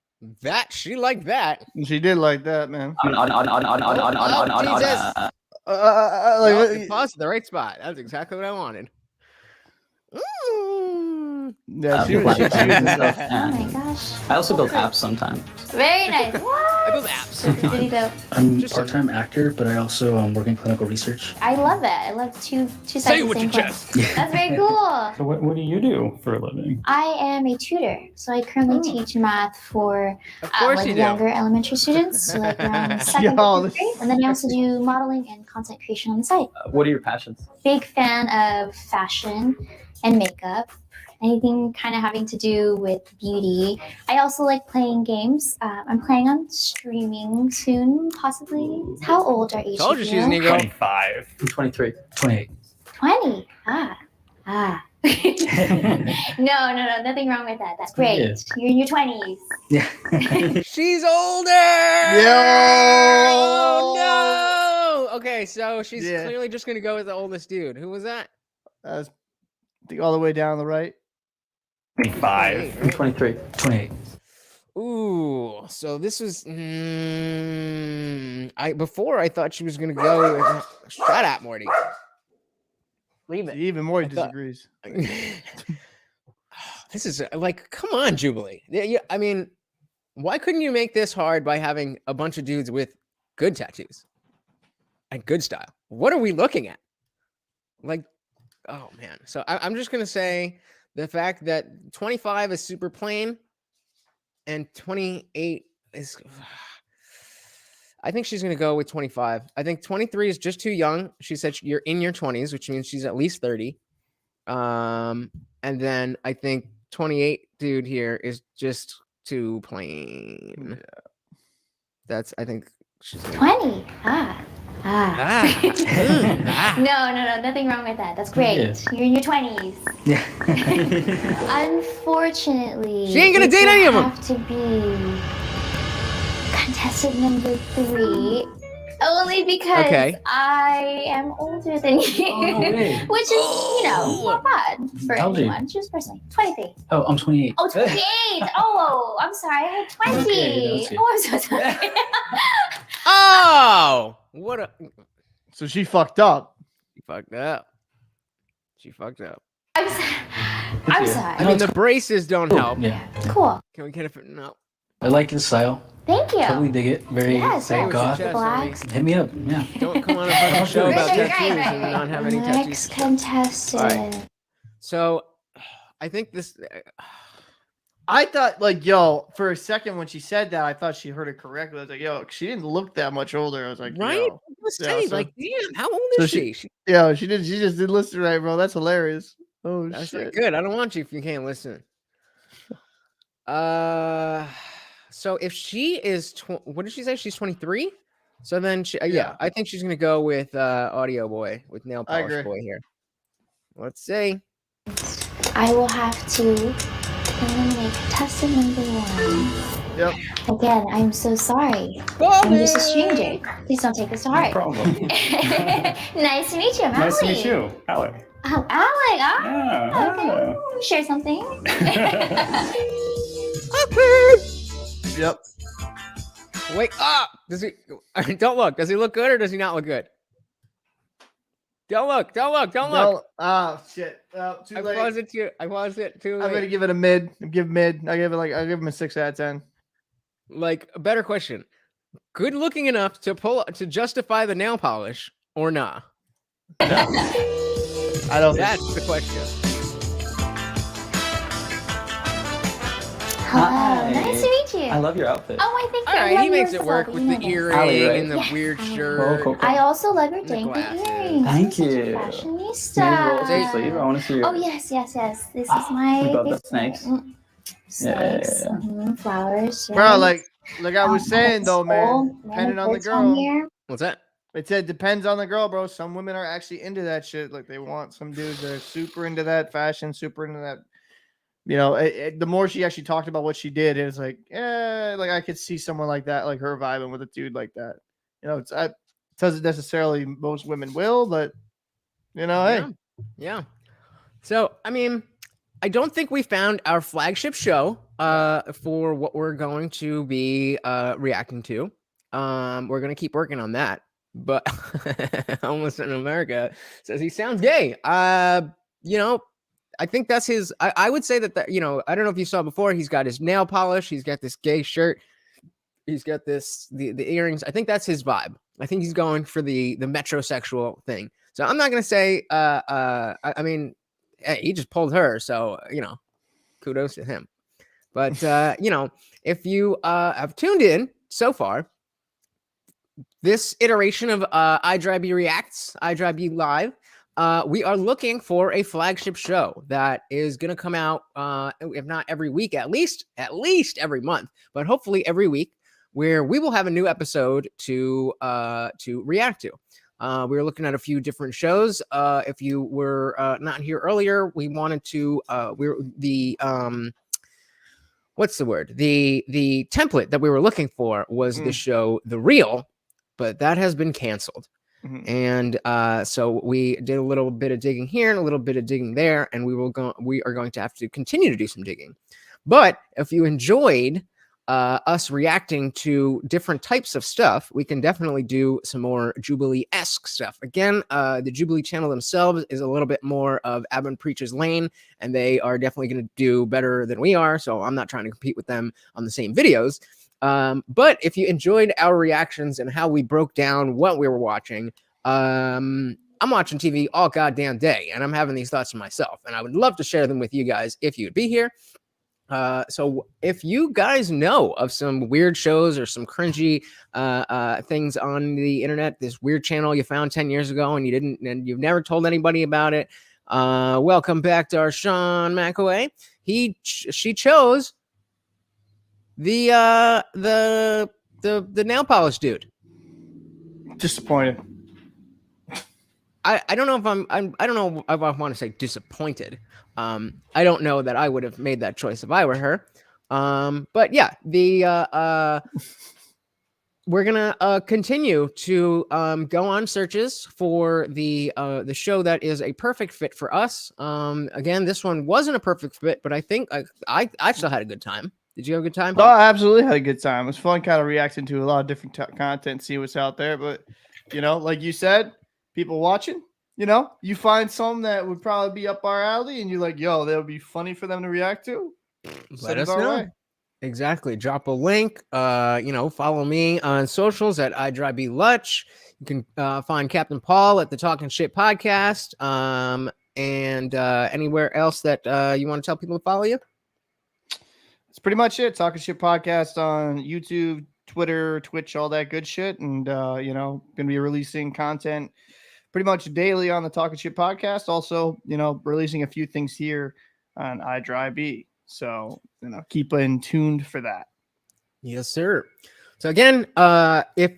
That she liked that. She did like that, man. I'm an Jesus. Pause at the right spot. That's exactly what I wanted. Yeah, she was and stuff. Oh my gosh. I also build apps sometimes. Very nice. I build apps. Pretty dope. I'm a part-time actor, but I also work in clinical research. I love that. I love two sides Say of with the your same chest. coin. That's very cool. So what do you do for a living? I am a tutor, so I currently teach math for course you do. younger elementary students, so like around second Yo, to fifth grade. And then I also do modeling and content creation on the side. What are your passions? Big fan of fashion and makeup. Anything kind of having to do with beauty. I also like playing games. I'm planning on streaming soon, possibly. How old are each Told of you you? she's an Negro. 25. I'm 23. 28. 20. No, nothing wrong with that. That's great. Yeah. You're in your 20s. Yeah. She's older. Oh no. Okay, so she's clearly just gonna go with the oldest dude. Who was that? That's I think all the way down on the right. 25. I'm 23. 28. Ooh, so this was before I thought she was gonna go. Shut up, Morty. Leave it. Even more disagrees. This is like, come on, Jubilee. I mean, why couldn't you make this hard by having a bunch of dudes with good tattoos and good style? What are we looking at? Like, oh man. So I'm just gonna say the fact that 25 is super plain and 28 is. I think she's gonna go with 25. I think 23 is just too young. She said you're in your 20s, which means she's at least 30. And then I think 28 dude here is just too plain. That's I think she's 20. No, nothing wrong with that. That's great. Yeah. You're in your 20s. Yeah. Unfortunately, She ain't gonna it date will any of them. have to be contestant number 3. Only because Okay. I am older than you, Oh, no way. which is, not bad for How old are you? anyone. Choose personally. 23. Oh, I'm 28. Oh, 28. Oh, I'm sorry. I heard 20. Okay, that's it. Oh, I'm so sorry. Oh, what a. So she fucked up. She fucked up. She fucked up. I'm sorry. I mean, the braces don't help. Yeah. Cool. Can we get it? No. I like the style. Thank you. Totally dig it. Very Yes, like yes. goth. Black. Hit me up. Yeah. Don't come on a fucking show about Right, tattoos right, and not have any Next tattoos. contestant. All right. So, I think this. I thought, like, yo, for a second when she said that, I thought she heard it correctly. I was like, yo, she didn't look that much older. I was like, Right? yo. I was Yeah, saying, so- like, damn, how old So is she? Yeah, she just did listen right, bro. That's hilarious. Oh That's shit. like, good. I don't want you if you can't listen. So if she is, what did she say? She's 23. So then, yeah, I think she's gonna go with Audio Boy, with Nail I Polish agree. Boy here. Let's see. I will have to eliminate contestant number 1. Yep. Again, I'm so sorry. I'm just a stranger. Please don't take this to heart. problem. Nice to meet you. I'm Nice to Allie. meet you, Alec. Oh, Alec. Yeah, Okay. yeah. Share something. Yep. Wait up. Does he? Don't look. Does he look good or does he not look good? Don't look. Don't look. Don't look. Ah, shit. Too I late. paused it too. I paused it too I'm gonna late. give it a mid. Give mid. I give him a 6 out of 10. Like, a better question. Good looking enough to justify the nail polish or nah? I don't. That's the question. Hello. Nice to meet you. I love your outfit. Oh, I think All I right, love he makes yours it as work well, with you the know that. earring Allie, right? and the Yeah, weird Allie. shirt. Cool. I also love your The dangly glasses. earrings. Thank You're you. such a fashionista. Can you roll up your sleeve? I want to see your. Oh, yes. This is my. You got the snakes? Snakes. Yeah. Flowers. Bro, yes. like I was saying though, man. Depending on the girl. Here. What's that? It said depends on the girl, bro. Some women are actually into that shit. Like they want some dudes that are super into that fashion, super into that. You know, the more she actually talked about what she did, it was like, yeah, like I could see someone like that, like her vibing with a dude like that. You know, it doesn't necessarily most women will, but you know, hey. Yeah. So, I mean, I don't think we found our flagship show for what we're going to be reacting to. We're going to keep working on that. But Almost in America says he sounds gay. You know, I think that's his. I would say that, you know, I don't know if you saw before. He's got his nail polish. He's got this gay shirt. He's got this the earrings. I think that's his vibe. I think he's going for the metrosexual thing. So I'm not gonna say. I mean, hey, he just pulled her. So you know, kudos to him. But you know, if you have tuned in so far, this iteration of IDRYB Reacts, IDRYB Live. We are looking for a flagship show that is going to come out, if not every week, at least every month, but hopefully every week, where we will have a new episode to react to. We were looking at a few different shows. If you were not here earlier, we wanted to. What's the word? The template that we were looking for was the show The Real, but that has been canceled. And so we did a little bit of digging here and a little bit of digging there, and we are going to have to continue to do some digging. But if you enjoyed us reacting to different types of stuff, we can definitely do some more Jubilee-esque stuff. Again, the Jubilee channel themselves is a little bit more of Abin Preach's lane, and they are definitely going to do better than we are. So I'm not trying to compete with them on the same videos. But if you enjoyed our reactions and how we broke down what we were watching, I'm watching TV all goddamn day, and I'm having these thoughts to myself, and I would love to share them with you guys if you'd be here. So if you guys know of some weird shows or some cringy things on the internet, this weird channel you found 10 years ago and you've never told anybody about it, welcome back to our Sean McAway. She chose the nail polish dude. Disappointed. I don't know if I don't know if I want to say disappointed. I don't know that I would have made that choice if I were her. But yeah, we're gonna continue to go on searches for the show that is a perfect fit for us. Again, this one wasn't a perfect fit, but I think I still had a good time. Did you have a good time? Oh, I absolutely had a good time. It was fun kind of reacting to a lot of different content, see what's out there. But, you know, like you said, people watching, you know, you find some that would probably be up our alley and you're like, yo, that would be funny for them to react to. Let us know. Exactly. Drop a link. You know, follow me on socials at IDRYBlutch. You can find Captain Paul at the Talking Shit podcast. And anywhere else that you want to tell people to follow you. That's pretty much it. Talking Shit podcast on YouTube, Twitter, Twitch, all that good shit. And, you know, going to be releasing content pretty much daily on the Talking Shit podcast. Also, you know, releasing a few things here on IDRYB. So, you know, keep in tuned for that. Yes, sir. So again, if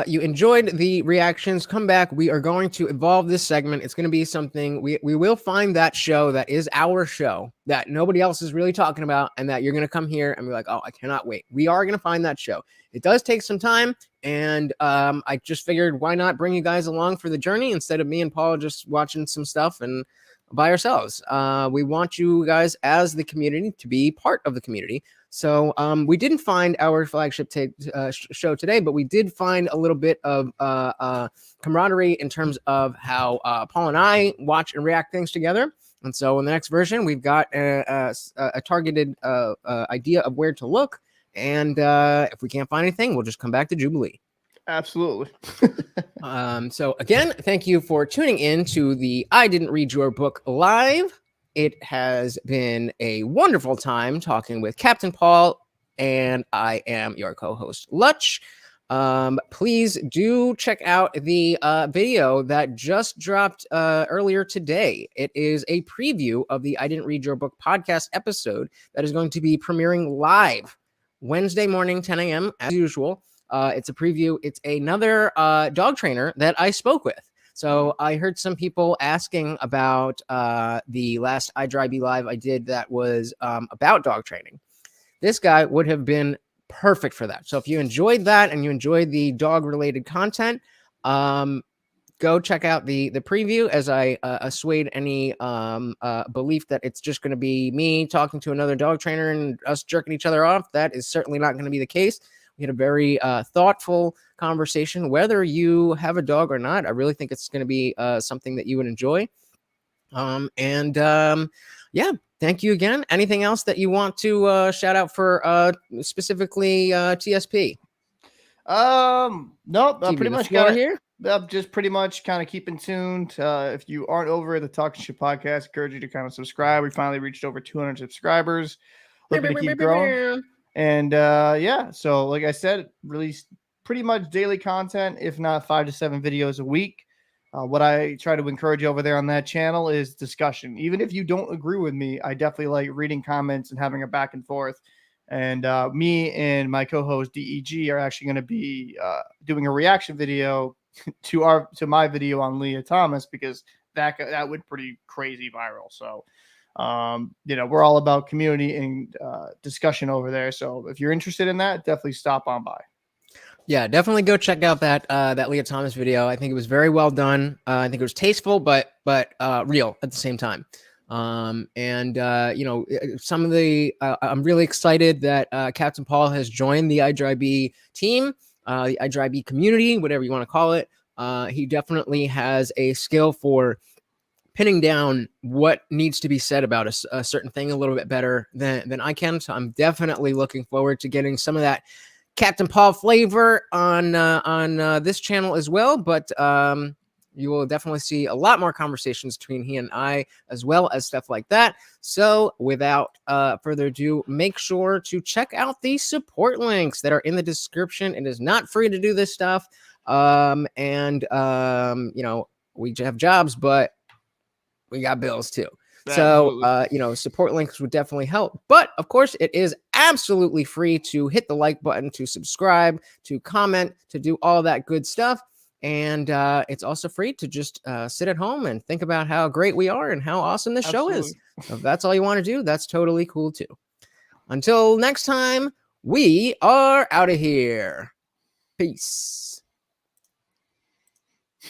you enjoyed the reactions, come back. We are going to evolve this segment. It's going to be something we will find that show that is our show that nobody else is really talking about, and that you're going to come here and be like, oh, I cannot wait. We are going to find that show. It does take some time, and I just figured why not bring you guys along for the journey instead of me and Paul just watching some stuff and by ourselves. We want you guys as the community to be part of the community. So we didn't find our flagship show today, but we did find a little bit of camaraderie in terms of how Paul and I watch and react things together. And so in the next version, we've got a targeted idea of where to look. And if we can't find anything, we'll just come back to Jubilee. Absolutely. So again, thank you for tuning in to the I Didn't Read Your Book live. It has been a wonderful time talking with Captain Paul, and I am your co-host, Lutch. Please do check out the video that just dropped earlier today. It is a preview of the I Didn't Read Your Book podcast episode that is going to be premiering live Wednesday morning, 10 a.m. as usual. It's a preview. It's another dog trainer that I spoke with. So I heard some people asking about the last IDRYB live I did that was about dog training. This guy would have been perfect for that. So if you enjoyed that and you enjoyed the dog related content, go check out the preview as I assuade any belief that it's just going to be me talking to another dog trainer and us jerking each other off. That is certainly not going to be the case. We had a very thoughtful conversation, whether you have a dog or not. I really think it's going to be something that you would enjoy. Yeah, thank you again. Anything else that you want to shout out for specifically TSP? Nope. Pretty much got here. Just pretty much kind of keeping tuned. If you aren't over at the Talking Shit podcast, I encourage you to kind of subscribe. We finally reached over 200 subscribers. Looking to keep growing. And yeah, so like I said, release pretty much daily content, if not 5 to 7 videos a week. What I try to encourage over there on that channel is discussion. Even if you don't agree with me, I definitely like reading comments and having a back and forth. And me and my co-host DEG are actually going to be doing a reaction video to my video on Leah Thomas, because that went pretty crazy viral. So you know, we're all about community and discussion over there. So if you're interested in that, definitely stop on by. Yeah, definitely go check out that Leah Thomas video. I think it was very well done. I think it was tasteful, but real at the same time. You know, some of the I'm really excited that Captain Paul has joined the IDRYB team, the IDRYB community, whatever you want to call it. He definitely has a skill for pinning down what needs to be said about a certain thing a little bit better than I can. So I'm definitely looking forward to getting some of that Captain Paul flavor on this channel as well. But you will definitely see a lot more conversations between he and I, as well as stuff like that. So without further ado, make sure to check out the support links that are in the description. It is not free to do this stuff. You know, we have jobs, but we got bills too. Absolutely. So, you know, support links would definitely help. But of course, it is absolutely free to hit the like button, to subscribe, to comment, to do all that good stuff. And it's also free to just sit at home and think about how great we are and how awesome this show is. So if that's all you want to do, that's totally cool too. Until next time, we are out of here. Peace.